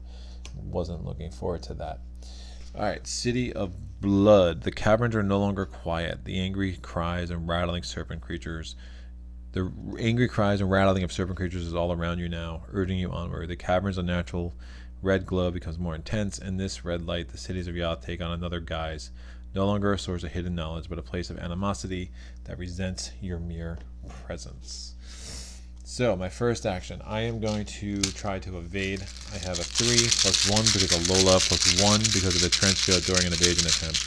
Wasn't looking forward to that. Alright, City of Blood. The caverns are no longer quiet. The angry cries and rattling serpent creatures. The angry cries and rattling of serpent creatures is all around you now, urging you onward. The cavern's unnatural red glow becomes more intense. In this red light, the cities of Yoth take on another guise. No longer a source of hidden knowledge, but a place of animosity that resents your mere presence. So, my first action, I am going to try to evade. I have a 3 plus 1 because of Lola, plus 1 because of the trench field during an evasion attempt.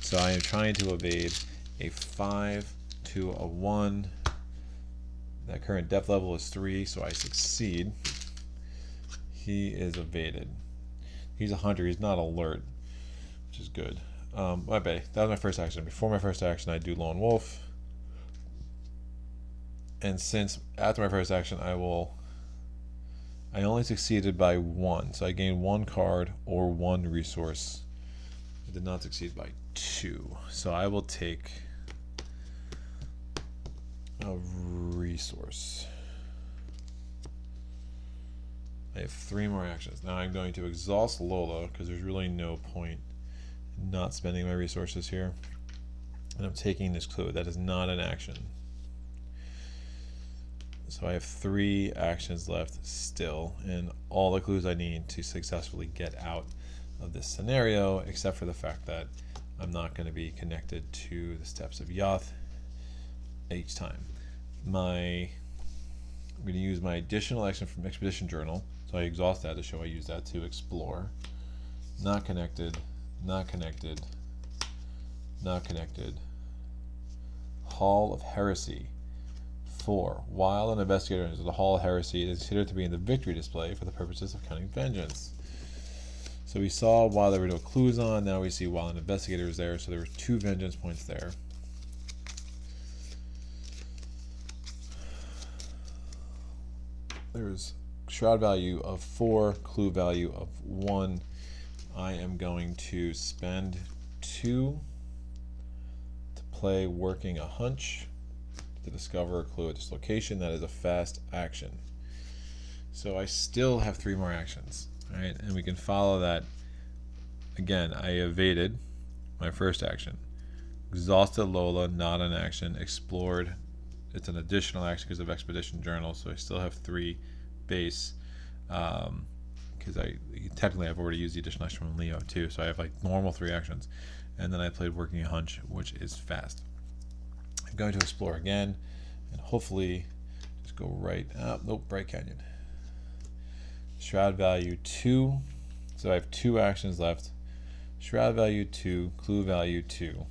So I am trying to evade a 5 to a 1. That current depth level is 3, so I succeed. He is evaded. He's a hunter, he's not alert, which is good. My bad. That was my first action. Before my first action, I do Lone Wolf. And since after my first action, I only succeeded by 1, so I gained 1 card or 1 resource. I did not succeed by 2, so I will take a resource. I have 3 more actions. Now I'm going to exhaust Lola because there's really no point in not spending my resources here. And I'm taking this clue. That is not an action. So I have 3 actions left still, and all the clues I need to successfully get out of this scenario, except for the fact that I'm not going to be connected to the Steps of Yoth each time. I'm going to use my additional action from Expedition Journal, so I exhaust that to show I use that to explore. Not connected, not connected, not connected. Hall of Heresy. 4. While an investigator enters the Hall of Heresy, it is considered to be in the victory display for the purposes of counting vengeance. So we saw while there were no clues on, now we see while an investigator is there, so there were 2 vengeance points there. There's shroud value of 4, clue value of 1. I am going to spend 2 to play Working a Hunch to discover a clue at this location. That is a fast action. So I still have 3 more actions. Alright, and we can follow that. Again, I evaded my first action. Exhausted Lola, not an action. Explored, it's an additional action because of Expedition Journal, so I still have 3 base. Because technically I've already used the additional action from Leo too, so I have like normal 3 actions. And then I played Working a Hunch, which is fast. I'm going to explore again, and hopefully just go right up. Nope, Bright Canyon. Shroud value 2, so I have 2 actions left. Shroud value 2, clue value 2.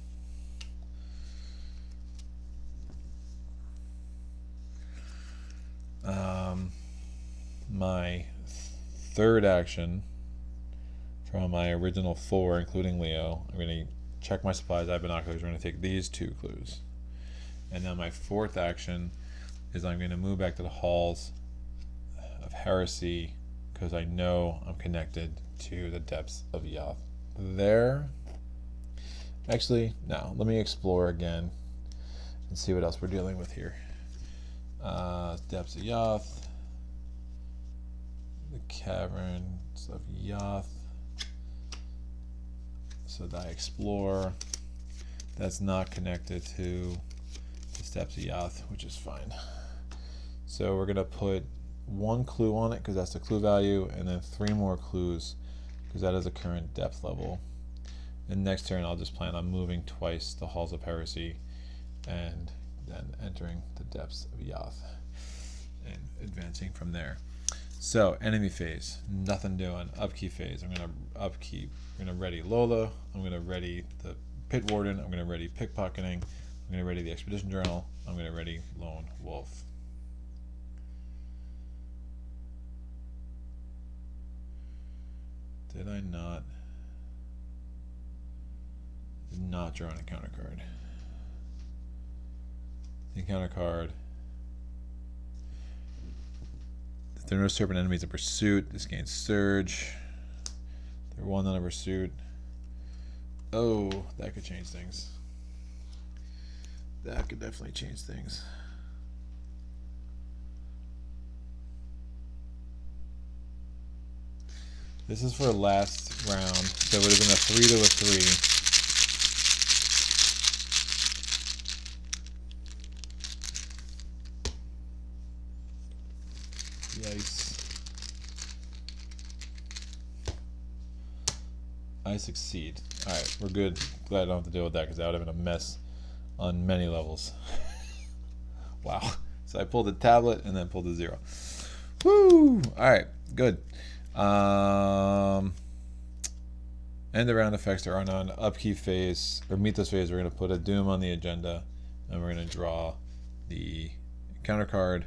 My third action from my original 4, including Leo, I'm going to check my supplies. I have binoculars. We're going to take these 2 clues. And now my 4th action is I'm going to move back to the Halls of Heresy because I know I'm connected to the Depths of Yoth. There. Actually, no. Let me explore again and see what else we're dealing with here. Depths of Yoth. The Caverns of Yoth. So that I explore. That's not connected to the Steps of Yoth, which is fine. So we're going to put 1 clue on it because that's the clue value, and then 3 more clues because that is a current depth level. And next turn I'll just plan on moving twice the Halls of Heresy and then entering the Depths of Yoth and advancing from there. So enemy phase, nothing doing. Upkeep phase, I'm going to upkeep. I'm going to ready Lola, I'm going to ready the Pit Warden, I'm going to ready Pickpocketing, I'm going to ready the Expedition Journal, I'm going to ready Lone Wolf. Did I not? Did not draw an encounter card. The encounter card. If there are no serpent enemies in pursuit, this gains Surge. If there are 1 not in pursuit. Oh, that could change things. That could definitely change things. This is for last round, so it would have been a 3 to a 3. Yikes. I succeed. Alright, we're good. Glad I don't have to deal with that because that would have been a mess on many levels. Wow. So I pulled a tablet and then pulled a 0. Woo! Alright, good. End of round effects are on upkeep phase, or Mythos phase. We're going to put a Doom on the agenda, and we're going to draw the counter card,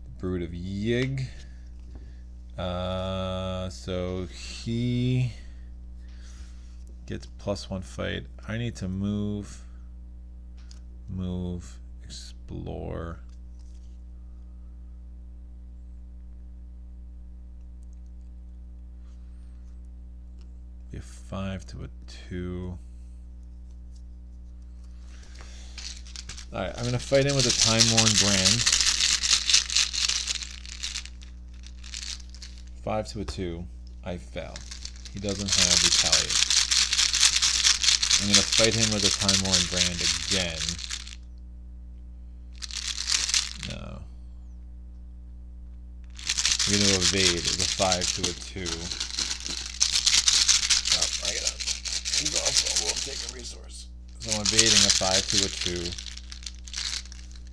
the Brood of Yig. So he gets +1 fight. I need to move, explore. Be a 5 to a 2. Alright, I'm going to fight him with a Time-Worn Brand. 5 to a 2. I fail. He doesn't have Retaliate. I'm going to fight him with a Time-Worn Brand again. No. We're going to evade with a 5 to a 2. He's also will take a resource. So I'm evading a 5 to a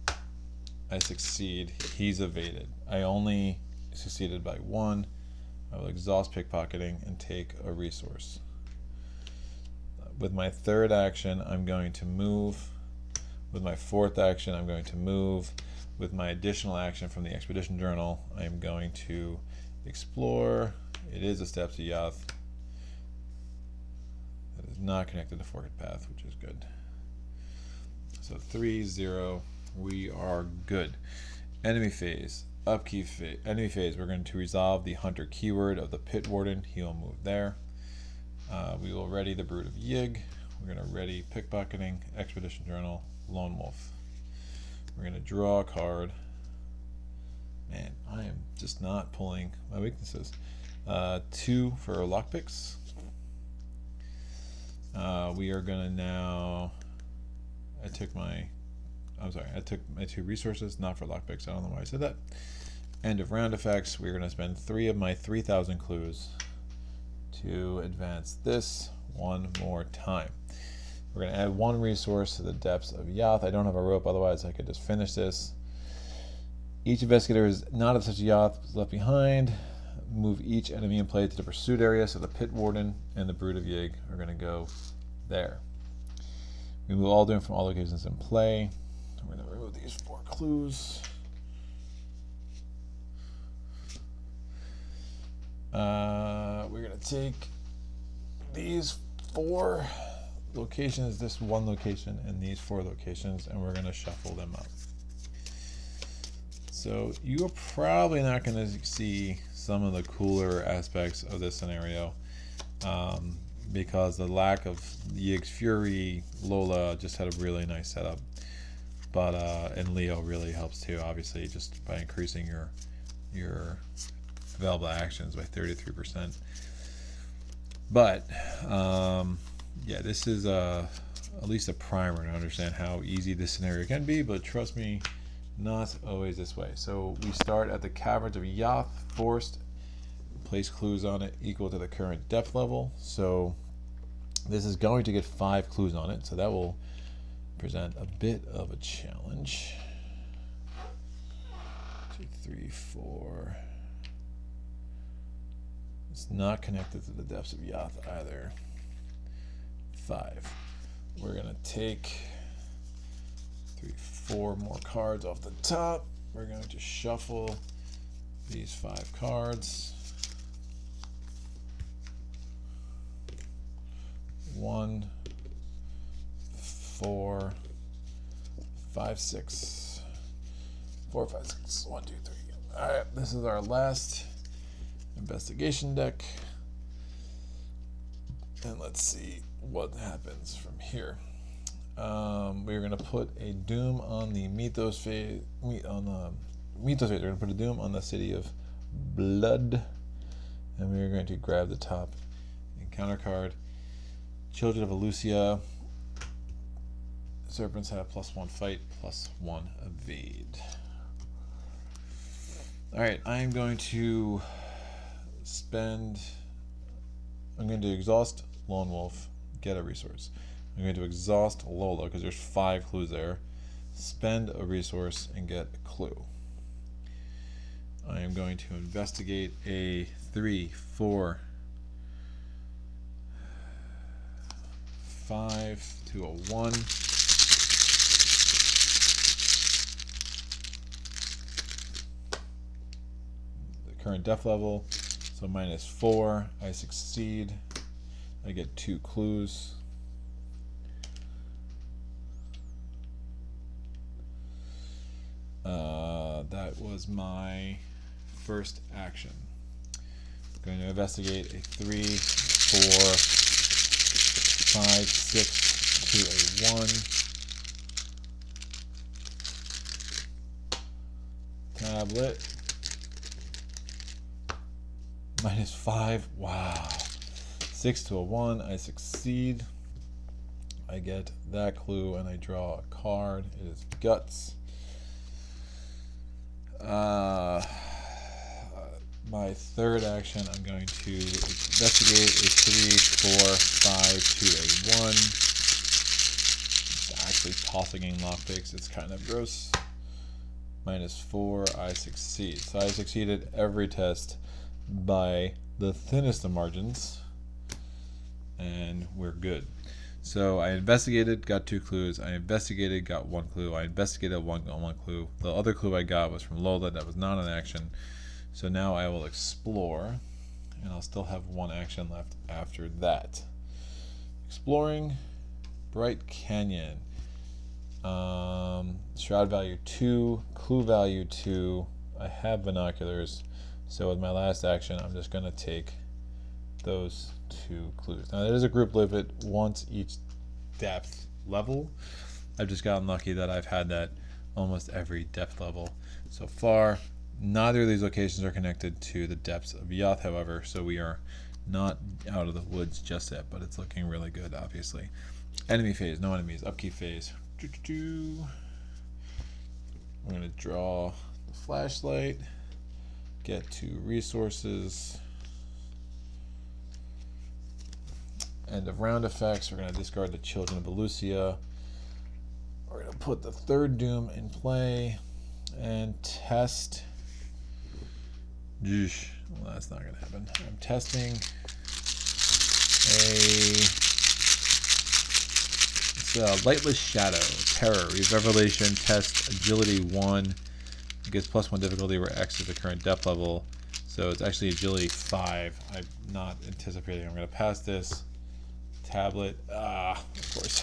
2. I succeed. He's evaded. I only succeeded by 1. I will exhaust pickpocketing and take a resource. With my third action, I'm going to move. With my fourth action, I'm going to move. With my additional action from the Expedition Journal, I am going to explore. It is a Depth of Yoth. Not connected to Forked Path, which is good. So 3-0, we are good. Enemy phase, upkeep phase. Enemy phase, we're going to resolve the Hunter keyword of the Pit Warden. He will move there. We will ready the Brood of Yig. We're going to ready Pickpocketing, Expedition Journal, Lone Wolf. We're going to draw a card. Man, I am just not pulling my weaknesses. 2 for lockpicks. We are gonna now. I took my 2 resources, not for lockpicks. I don't know why I said that. End of round effects. We're gonna spend 3 of my 3,000 clues to advance this one more time. We're gonna add 1 resource to the Depths of Yoth. I don't have a rope, otherwise I could just finish this. Each investigator is not of such Yoth left behind. Move each enemy in play to the pursuit area, so the Pit Warden and the Brood of Yig are going to go there. We move all of them from all locations in play. We're going to remove these 4 clues. We're going to take these 4 locations, this 1 location, and these 4 locations, and we're going to shuffle them up. So you're probably not going to see some of the cooler aspects of this scenario because the lack of Yig's Fury, Lola just had a really nice setup, but and Leo really helps too, obviously, just by increasing your available actions by 33%. But yeah, this is at least a primer to understand how easy this scenario can be, but trust me, not always this way. So we start at the Caverns of Yoth Forest, place clues on it equal to the current depth level. So this is going to get 5 clues on it, so that will present a bit of a challenge. 2, 3, 4. It's not connected to the Depths of Yoth either. 5. We're gonna take 3, 4 more cards off the top. We're going to shuffle these 5 cards. 1, 4, 5, 6. 4, 5, 6. 1, 2, 3. All right, this is our last investigation deck. And let's see what happens from here. We're going to put a Doom on the Mythos Phase. We're going to put a Doom on the City of Blood. And we are going to grab the top encounter card. Children of Elusia. Serpents have +1 fight, +1 evade. Alright, I am going to I'm going to exhaust Lone Wolf, get a resource. I'm going to exhaust Lola because there's 5 clues there. Spend a resource and get a clue. I am going to investigate a 3, 4, 5 to a 1. The current depth level, so -4. I succeed. I get 2 clues. That was my first action. I'm going to investigate a 3, 4, 5, 6 to a 1. Tablet. -5. Wow. 6 to a 1. I succeed. I get that clue and I draw a card. It is Guts. My third action, I'm going to investigate a 3, 4, 5 to a 1. It's actually tossing in lockpicks. It's kind of gross. -4, I succeed. So I succeeded every test by the thinnest of margins, and we're good. So I investigated, got 2 clues. I investigated, got 1 clue. I investigated, got 1 clue. The other clue I got was from Lola. That was not an action. So now I will explore, and I'll still have 1 action left after that. Exploring, Bright Canyon. Shroud value 2, clue value 2. I have binoculars, so with my last action, I'm just going to take those 2 clues. Now there is a group limit once each depth level. I've just gotten lucky that I've had that almost every depth level so far. Neither of these locations are connected to the Depths of Yoth, however, so we are not out of the woods just yet, but it's looking really good, obviously. Enemy phase, no enemies. Upkeep phase. We're going to draw the flashlight, get 2 resources. End of round effects, we're going to discard the Children of Elusia. We're going to put the 3rd Doom in play and test. Well, that's not going to happen. I'm testing it's a Lightless Shadow, Terror, Revelation, test Agility 1. It gets +1 difficulty where X is the current depth level. So it's actually Agility 5. I'm not anticipating I'm going to pass this. Tablet, of course.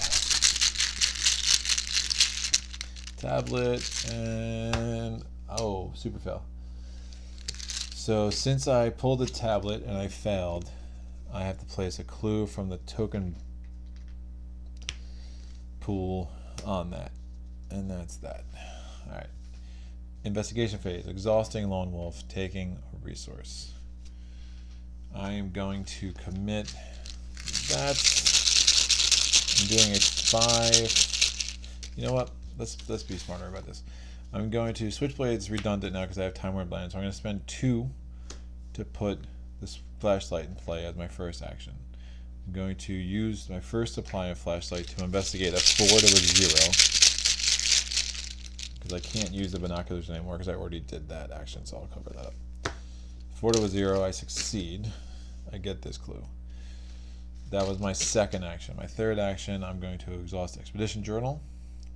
Tablet, and oh, super fail. So since I pulled the tablet and I failed, I have to place a clue from the token pool on that, and that's that. All right. Investigation phase, exhausting Lone Wolf, taking a resource. I am going to commit that. I'm doing a 5. You know what? Let's be smarter about this. I'm going to Switchblade's redundant now because I have Time Worn Blend, so I'm going to spend 2 to put this flashlight in play as my first action. I'm going to use my first supply of flashlight to investigate a 4 to a 0 because I can't use the binoculars anymore because I already did that action, so I'll cover that up. 4 to a 0, I succeed. I get this clue. That was my second action. My third action, I'm going to exhaust Expedition Journal.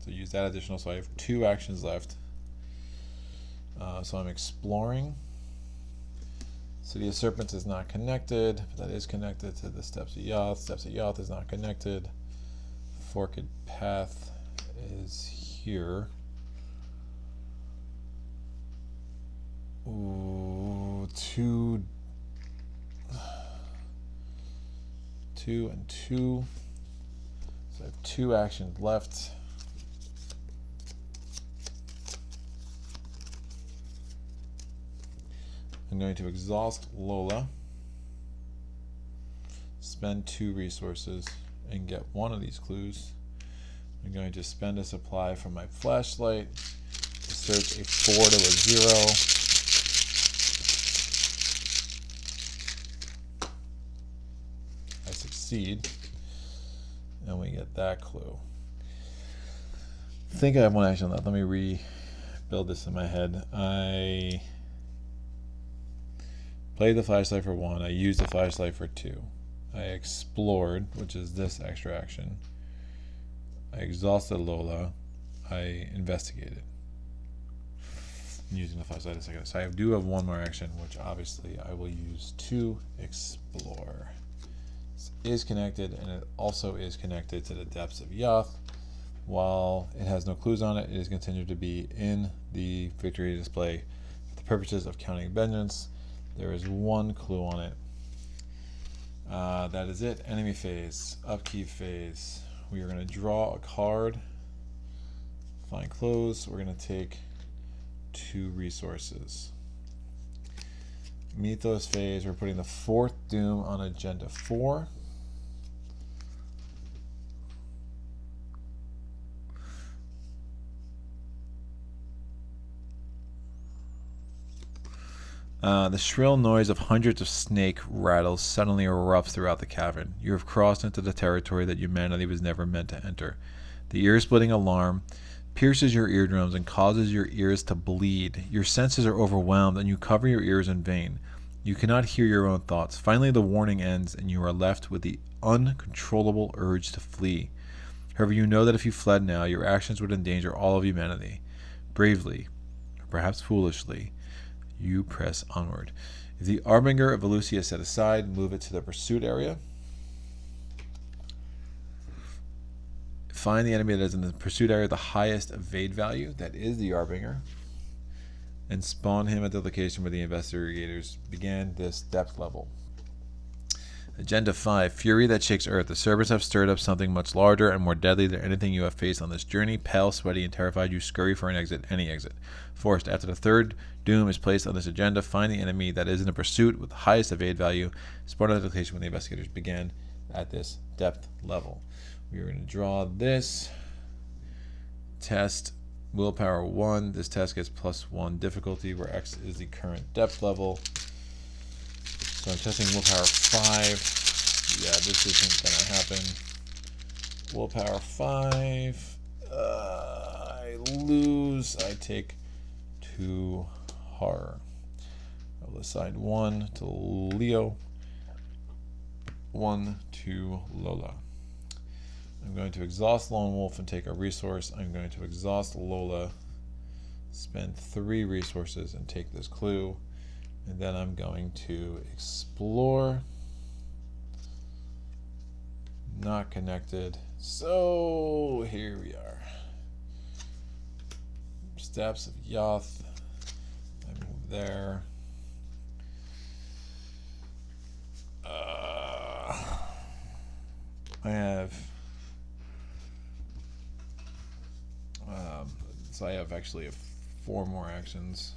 So use that additional, so I have 2 actions left. So I'm exploring. City of Serpents is not connected, but that is connected to the Steps of Yoth. Steps of Yoth is not connected. Forked Path is here. Ooh, 2 and 2. So I have 2 actions left. I'm going to exhaust Lola. spend 2 resources and get one of these clues. I'm going to spend a supply from my flashlight to search a 4 to a 0. I succeed, and we get that clue. I think I have one action left. Let me rebuild this in my head. I played the flashlight for 1. I used the flashlight for 2. I explored, which is this extra action. I exhausted Lola. I investigated. I'm using the flashlight a second. So I do have one more action, which obviously I will use to explore. This is connected, and it also is connected to the Depths of Yoth. While it has no clues on it, it is continued to be in the victory display for the purposes of counting vengeance. There is one clue on it. That is it. Enemy phase. Upkeep phase. We are going to draw a card. Find clues. We're going to take 2 resources. Mythos phase. We're putting the 4th Doom on agenda 4. The shrill noise of hundreds of snake rattles suddenly erupts throughout the cavern. You have crossed into the territory that humanity was never meant to enter. The ear-splitting alarm pierces your eardrums and causes your ears to bleed. Your senses are overwhelmed, and you cover your ears in vain. You cannot hear your own thoughts. Finally, the warning ends, and you are left with the uncontrollable urge to flee. However, you know that if you fled now, your actions would endanger all of humanity. Bravely, or perhaps foolishly, you press onward. If the Arbinger of Velusia is set aside, move it to the pursuit area. Find the enemy that is in the pursuit area the highest evade value, that is the Arbinger, and spawn him at the location where the investigators began this depth level. Agenda 5, Fury that shakes Earth. The serpents have stirred up something much larger and more deadly than anything you have faced on this journey. Pale, sweaty, and terrified, you scurry for an exit, any exit. Forced, after the 3rd Doom is placed on this agenda, find the enemy that is in a pursuit with the highest evade value. Spawn at the location when the investigators began at this depth level. We are going to draw this. Test willpower 1. This test gets +1 difficulty, where X is the current depth level. So I'm testing willpower 5. Yeah, this isn't going to happen. Willpower 5. I lose. I take 2 horror. I will assign 1 to Leo, 1 to Lola. I'm going to exhaust Lone Wolf and take a resource. I'm going to exhaust Lola, spend 3 resources and take this clue. And then I'm going to explore. Not connected. So here we are. Depths of Yoth. I move there. I have. So I have actually 4 more actions.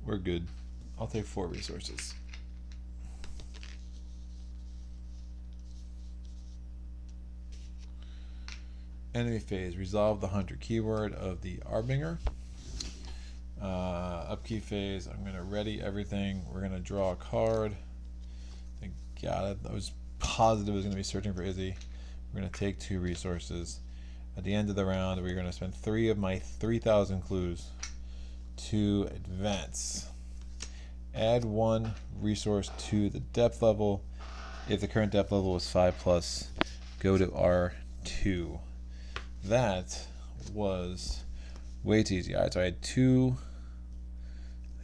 We're good. I'll take 4 resources. Enemy phase. Resolve the hunter keyword of the Arbinger. Upkeep phase. I'm going to ready everything. We're going to draw a card. Thank God. I was positive I was going to be searching for Izzy. We're going to take 2 resources. At the end of the round, we're going to spend 3 of my 3,000 clues to advance. Add 1 resource to the depth level. If the current depth level is 5+, go to R2. That was way too easy. Alright, so I had 2.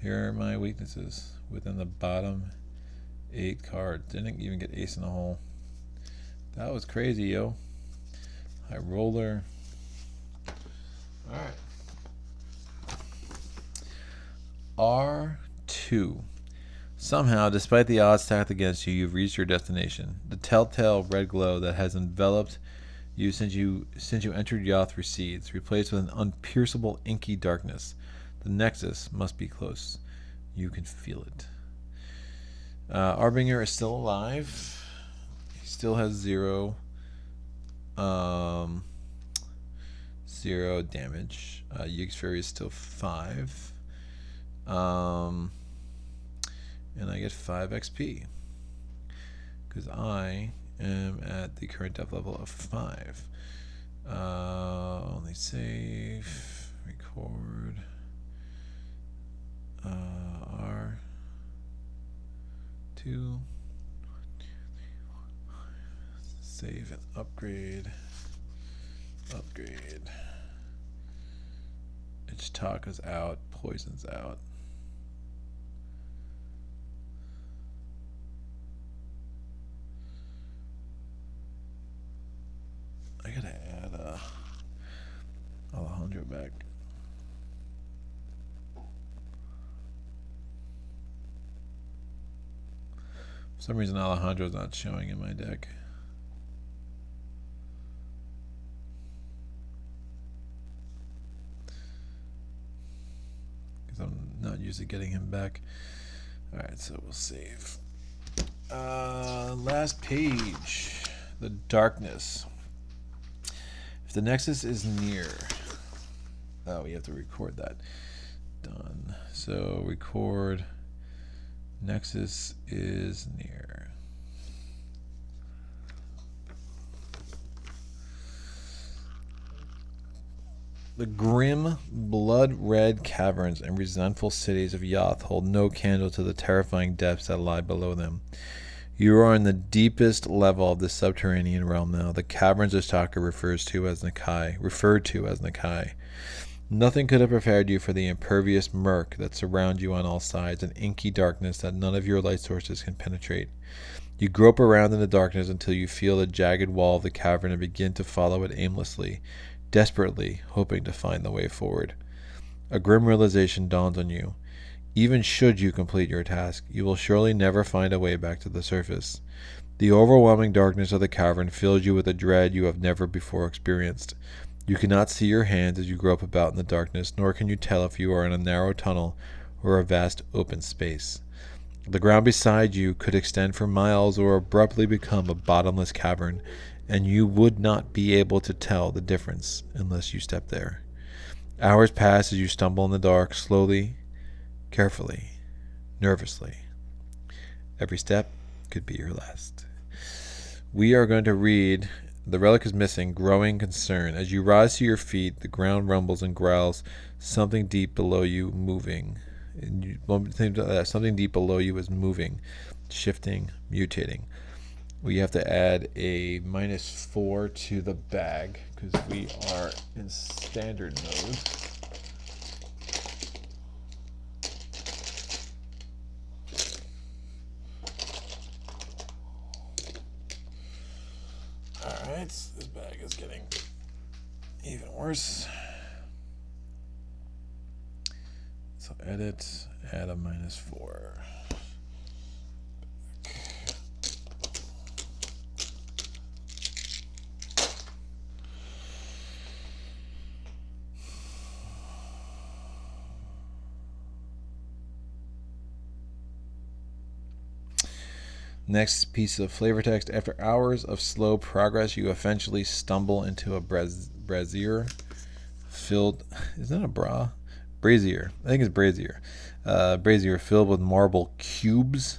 Here are my weaknesses within the bottom 8 cards. Didn't even get ace in the hole. That was crazy, yo. High roller. Alright. R2. Somehow, despite the odds stacked against you, you've reached your destination. The telltale red glow that has enveloped you since you entered Yoth recedes, replaced with an unpierceable inky darkness. The nexus must be close. You can feel it. Arbinger is still alive. He still has 0 damage. Yig's Fury is still 5. And I get 5 XP. Because I am at the current depth level of 5. Only save, record, R2, save and upgrade. Ichitaka's out, poison's out. I gotta add Alejandro back. For some reason Alejandro's not showing in my deck. Because I'm not used to getting him back. Alright, so we'll save. Last page. The darkness. If the nexus is near. Oh, we have to record that. Done. So record. Nexus is near. The grim, blood-red caverns and resentful cities of Yoth hold no candle to the terrifying depths that lie below them. You are in the deepest level of the subterranean realm now. The caverns Istaka referred to as Nakai. Nothing could have prepared you for the impervious murk that surrounds you on all sides, an inky darkness that none of your light sources can penetrate. You grope around in the darkness until you feel the jagged wall of the cavern and begin to follow it aimlessly, desperately hoping to find the way forward. A grim realization dawns on you. Even should you complete your task, you will surely never find a way back to the surface. The overwhelming darkness of the cavern fills you with a dread you have never before experienced. You cannot see your hands as you grope about in the darkness, nor can you tell if you are in a narrow tunnel or a vast open space. The ground beside you could extend for miles or abruptly become a bottomless cavern, and you would not be able to tell the difference unless you step there. Hours pass as you stumble in the dark, slowly, carefully, nervously. Every step could be your last. We are going to read The Relic is Missing, Growing Concern. As you rise to your feet, the ground rumbles and growls, something deep below you moving. Something deep below you is moving, shifting, mutating. We have to add a -4 to the bag because we are in standard mode. Alright, this bag is getting even worse. So edit, add a -4. Next piece of flavor text. After hours of slow progress, you eventually stumble into a brazier filled... Is that a bra? Brazier. I think it's brazier. Brazier filled with marble cubes.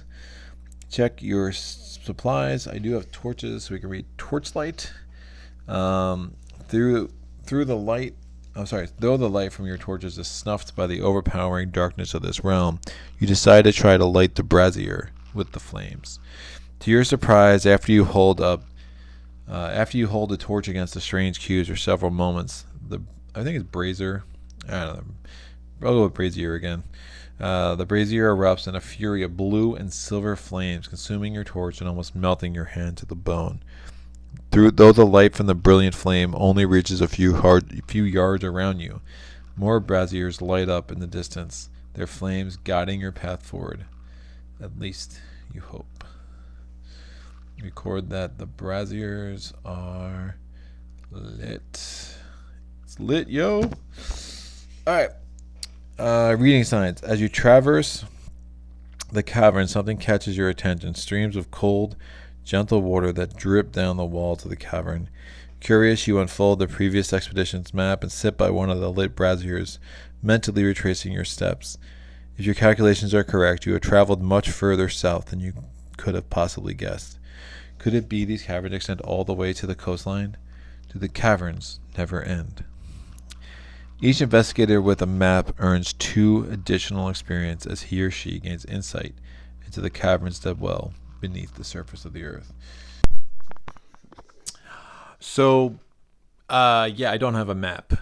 Check your supplies. I do have torches, so we can read torchlight. Through the light... Though the light from your torches is snuffed by the overpowering darkness of this realm, you decide to try to light the brazier with the flames. To your surprise, after you hold the torch against the strange cubes for several moments, I think it's brazier. I don't know. I'll go with brazier again. The brazier erupts in a fury of blue and silver flames, consuming your torch and almost melting your hand to the bone. Though the light from the brilliant flame only reaches a few yards around you, more braziers light up in the distance, their flames guiding your path forward. At least you hope. Record that the braziers are lit. It's lit, yo. Alright. Reading signs. As you traverse The cavern, something catches your attention. Streams of cold, gentle water that drip down the walls of the cavern. Curious, you unfold the previous expedition's map and sit by one of the lit braziers, mentally retracing your steps. If your calculations are correct, you have traveled much further south than you could have possibly guessed. Could it be these caverns extend all the way to the coastline? Do the caverns never end? Each investigator with a map earns 2 additional experience as he or she gains insight into the caverns that well beneath the surface of the earth. So, yeah, I don't have a map.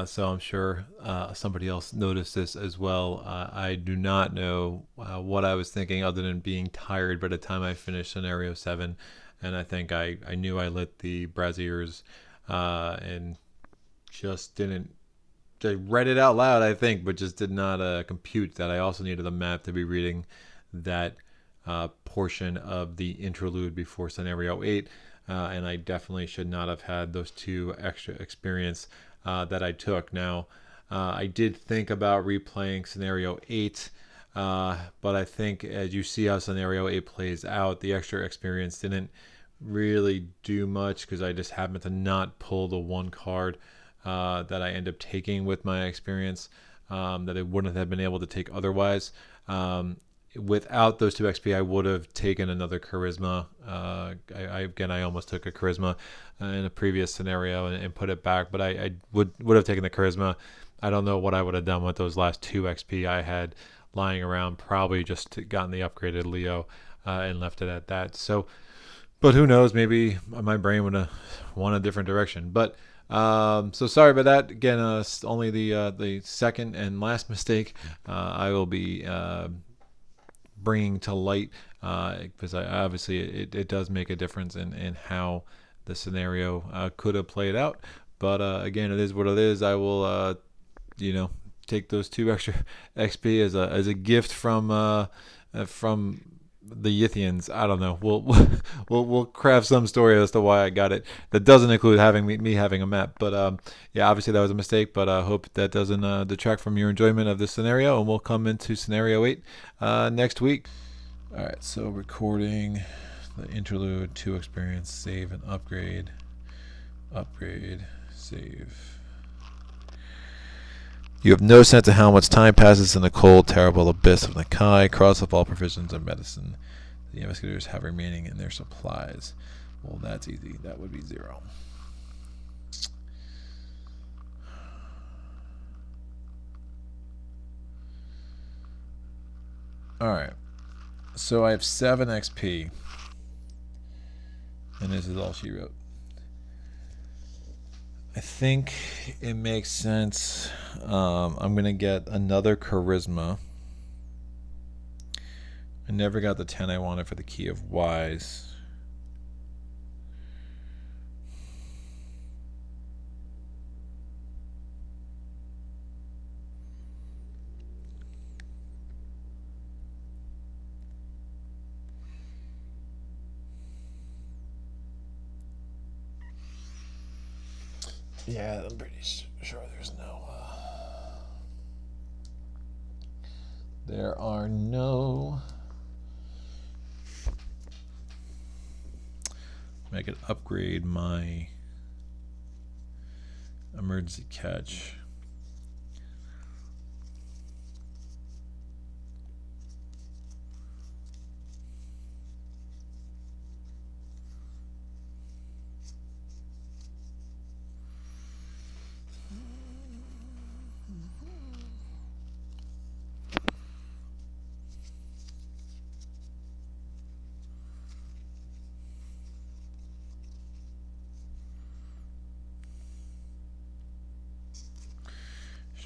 So I'm sure somebody else noticed this as well. I do not know what I was thinking other than being tired by the time I finished scenario 7. And I think I knew I lit the braziers and just didn't. I read it out loud, I think, but just did not compute that I also needed the map to be reading that portion of the interlude before scenario 8. And I definitely should not have had those 2 extra experience that I took. Now, I did think about replaying scenario 8, but I think as you see how scenario 8 plays out, the extra experience didn't really do much because I just happened to not pull the 1 card that I end up taking with my experience that I wouldn't have been able to take otherwise. Without those 2 XP, I would have taken another charisma. I almost took a charisma in a previous scenario and put it back, but I would have taken the charisma. I don't know what I would have done with those last 2 XP I had lying around. Probably just gotten the upgraded Leo and left it at that. So, but who knows? Maybe my brain would have won a different direction. But so sorry about that. Again, only the second and last mistake I will be bringing to light because obviously it does make a difference in how the scenario could have played out. But again, it is what it is. I will, take those 2 extra XP as a gift from the Yithians. I don't know. We'll craft some story as to why I got it. That doesn't include having me having a map. But yeah, obviously that was a mistake. But I hope that doesn't detract from your enjoyment of this scenario. And we'll come into scenario 8 next week. All right. So recording the interlude, 2 experience, save and upgrade, save. You have no sense of how much time passes in the cold, terrible abyss of Nakai, cross of all provisions of medicine the investigators have remaining in their supplies. Well, that's easy. That would be 0. Alright. So I have 7 XP. And this is all she wrote. I think it makes sense. I'm going to get another charisma. I never got the 10 I wanted for the Key of Wise. Yeah, I'm pretty sure there's no... there are no... I could upgrade my emergency catch.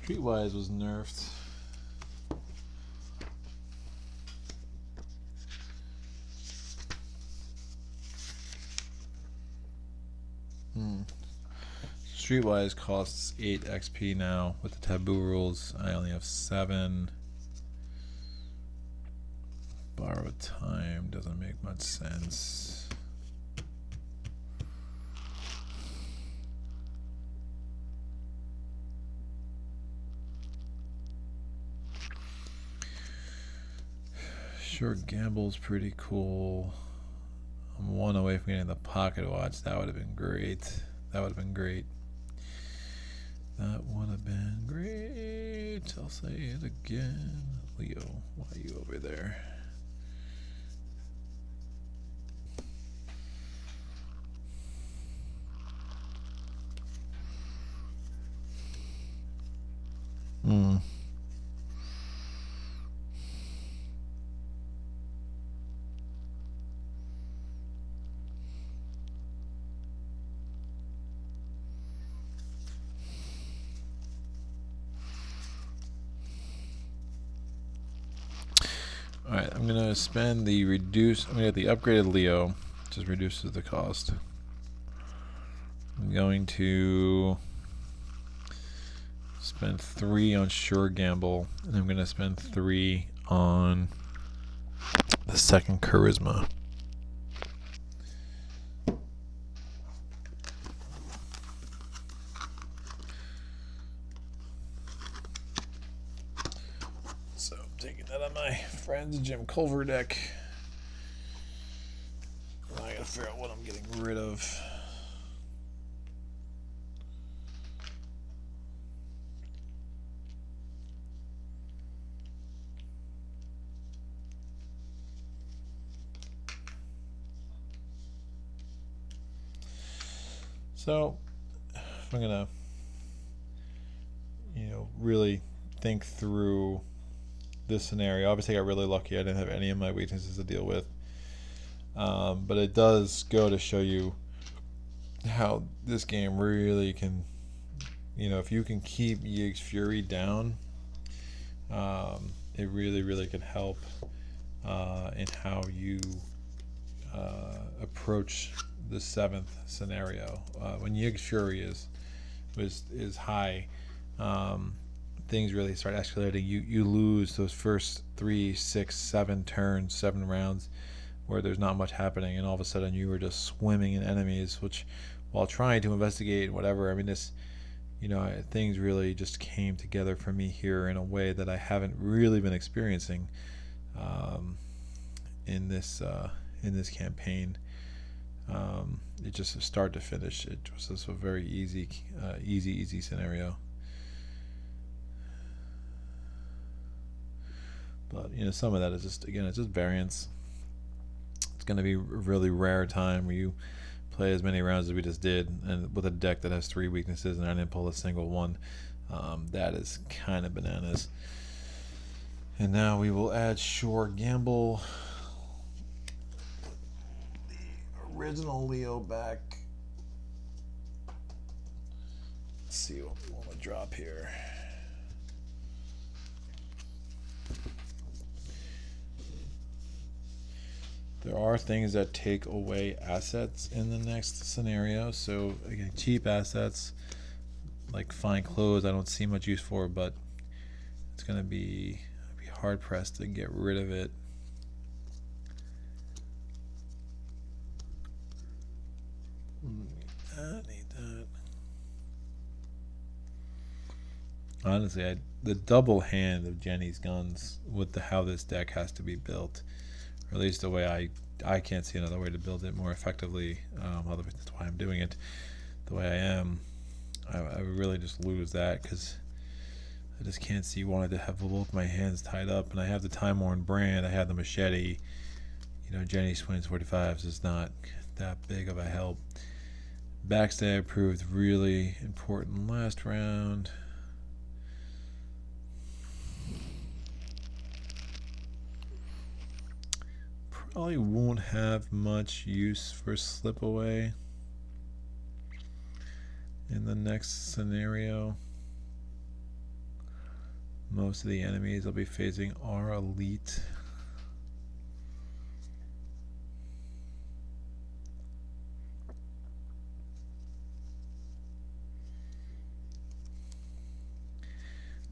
Streetwise was nerfed. Streetwise costs 8 XP now with the taboo rules. I only have 7. Borrowed time doesn't make much sense. Sure, Gamble's pretty cool. I'm one away from getting the pocket watch. That would have been great. That would have been great. That would have been great. I'll say it again. Leo, why are you over there? Alright, I'm gonna spend the I'm gonna get the upgraded Leo, just reduces the cost. I'm going to spend 3 on Sure Gamble, and I'm gonna spend 3 on the second Charisma. So I'm taking that on my friend's Jim Culver deck. Now I gotta figure out what I'm getting rid of. So if I'm gonna, really think through this scenario, obviously I got really lucky. I didn't have any of my weaknesses to deal with, but it does go to show you how this game really can, if you can keep Yig's Fury down, it really can help in how you approach the 7th scenario. When Yig's Fury is high, things really start escalating. You lose those first 3, 6, 7 turns, 7 rounds where there's not much happening, and all of a sudden you were just swimming in enemies, which, while trying to investigate whatever, I mean, this, things really just came together for me here in a way that I haven't really been experiencing in this campaign. It just start to finish, it was just a very easy scenario. But some of that is just, again, it's just variance. It's going to be a really rare time where you play as many rounds as we just did, and with a deck that has 3 weaknesses and I didn't pull a single one. That is kind of bananas. And now we will add Sure Gamble, the original Leo, back. Let's see what we'll drop here. There are things that take away assets in the next scenario. So again, cheap assets like fine clothes I don't see much use for, but it's going to be hard pressed to get rid of it. I need that. Honestly, the double hand of Jenny's guns with how this deck has to be built, or at least the way I can't see another way to build it more effectively. That's why I'm doing it the way I am. I would really just lose that because I just can't see wanting to have both my hands tied up, and I have the time-worn brand. I have the machete. Jenny's 20s 45s is not that big of a help. Backstab proved really important last round. Probably won't have much use for slip away in the next scenario. Most of the enemies I'll be facing are elite.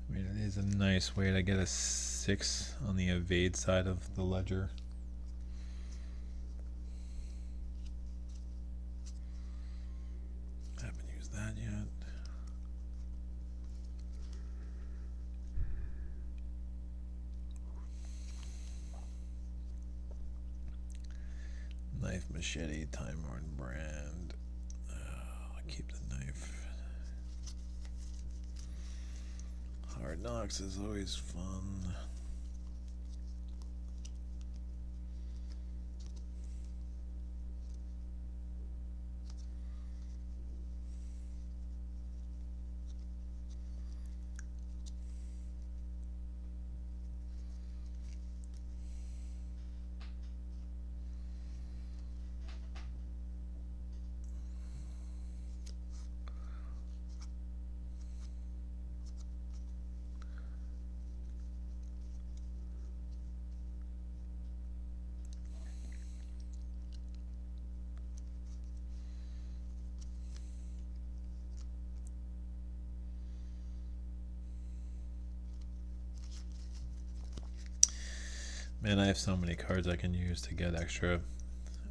I mean, it is a nice way to get a 6 on the evade side of the ledger. That yet. knife, machete, Time Worn brand. I'll keep the knife. Hard Knocks is always fun. Man, I have so many cards I can use to get extra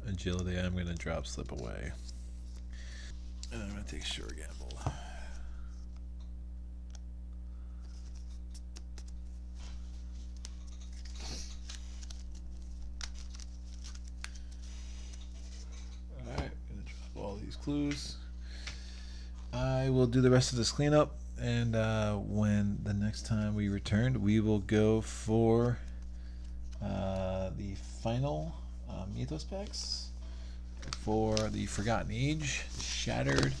agility. I'm going to drop Slip Away. And I'm going to take Sure Gamble. Alright, going to drop all these clues. I will do the rest of this cleanup, and when the next time we return, we will go for the final Mythos packs for the Forgotten Age, Shattered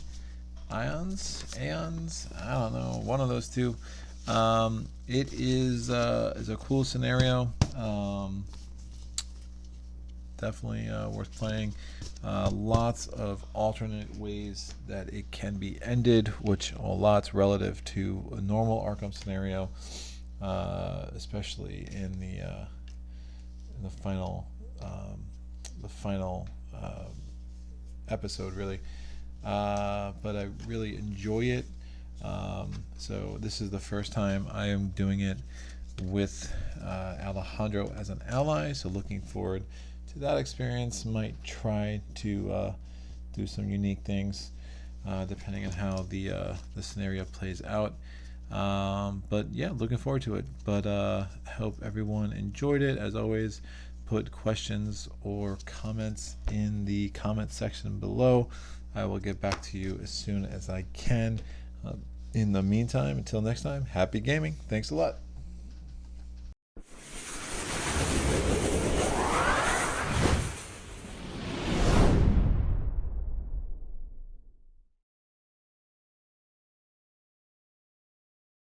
Aeons, I don't know, one of those two. It is a cool scenario. Definitely worth playing. Lots of alternate ways that it can be ended, which are lots relative to a normal Arkham scenario, especially in the final episode, really. But I really enjoy it. So this is the first time I am doing it with Alejandro as an ally, so looking forward to that experience. Might try to do some unique things depending on how the scenario plays out. But yeah, looking forward to it. But hope everyone enjoyed it. As always, put questions or comments in the comment section below. I will get back to you as soon as I can. In the meantime, until next time, happy gaming. Thanks a lot.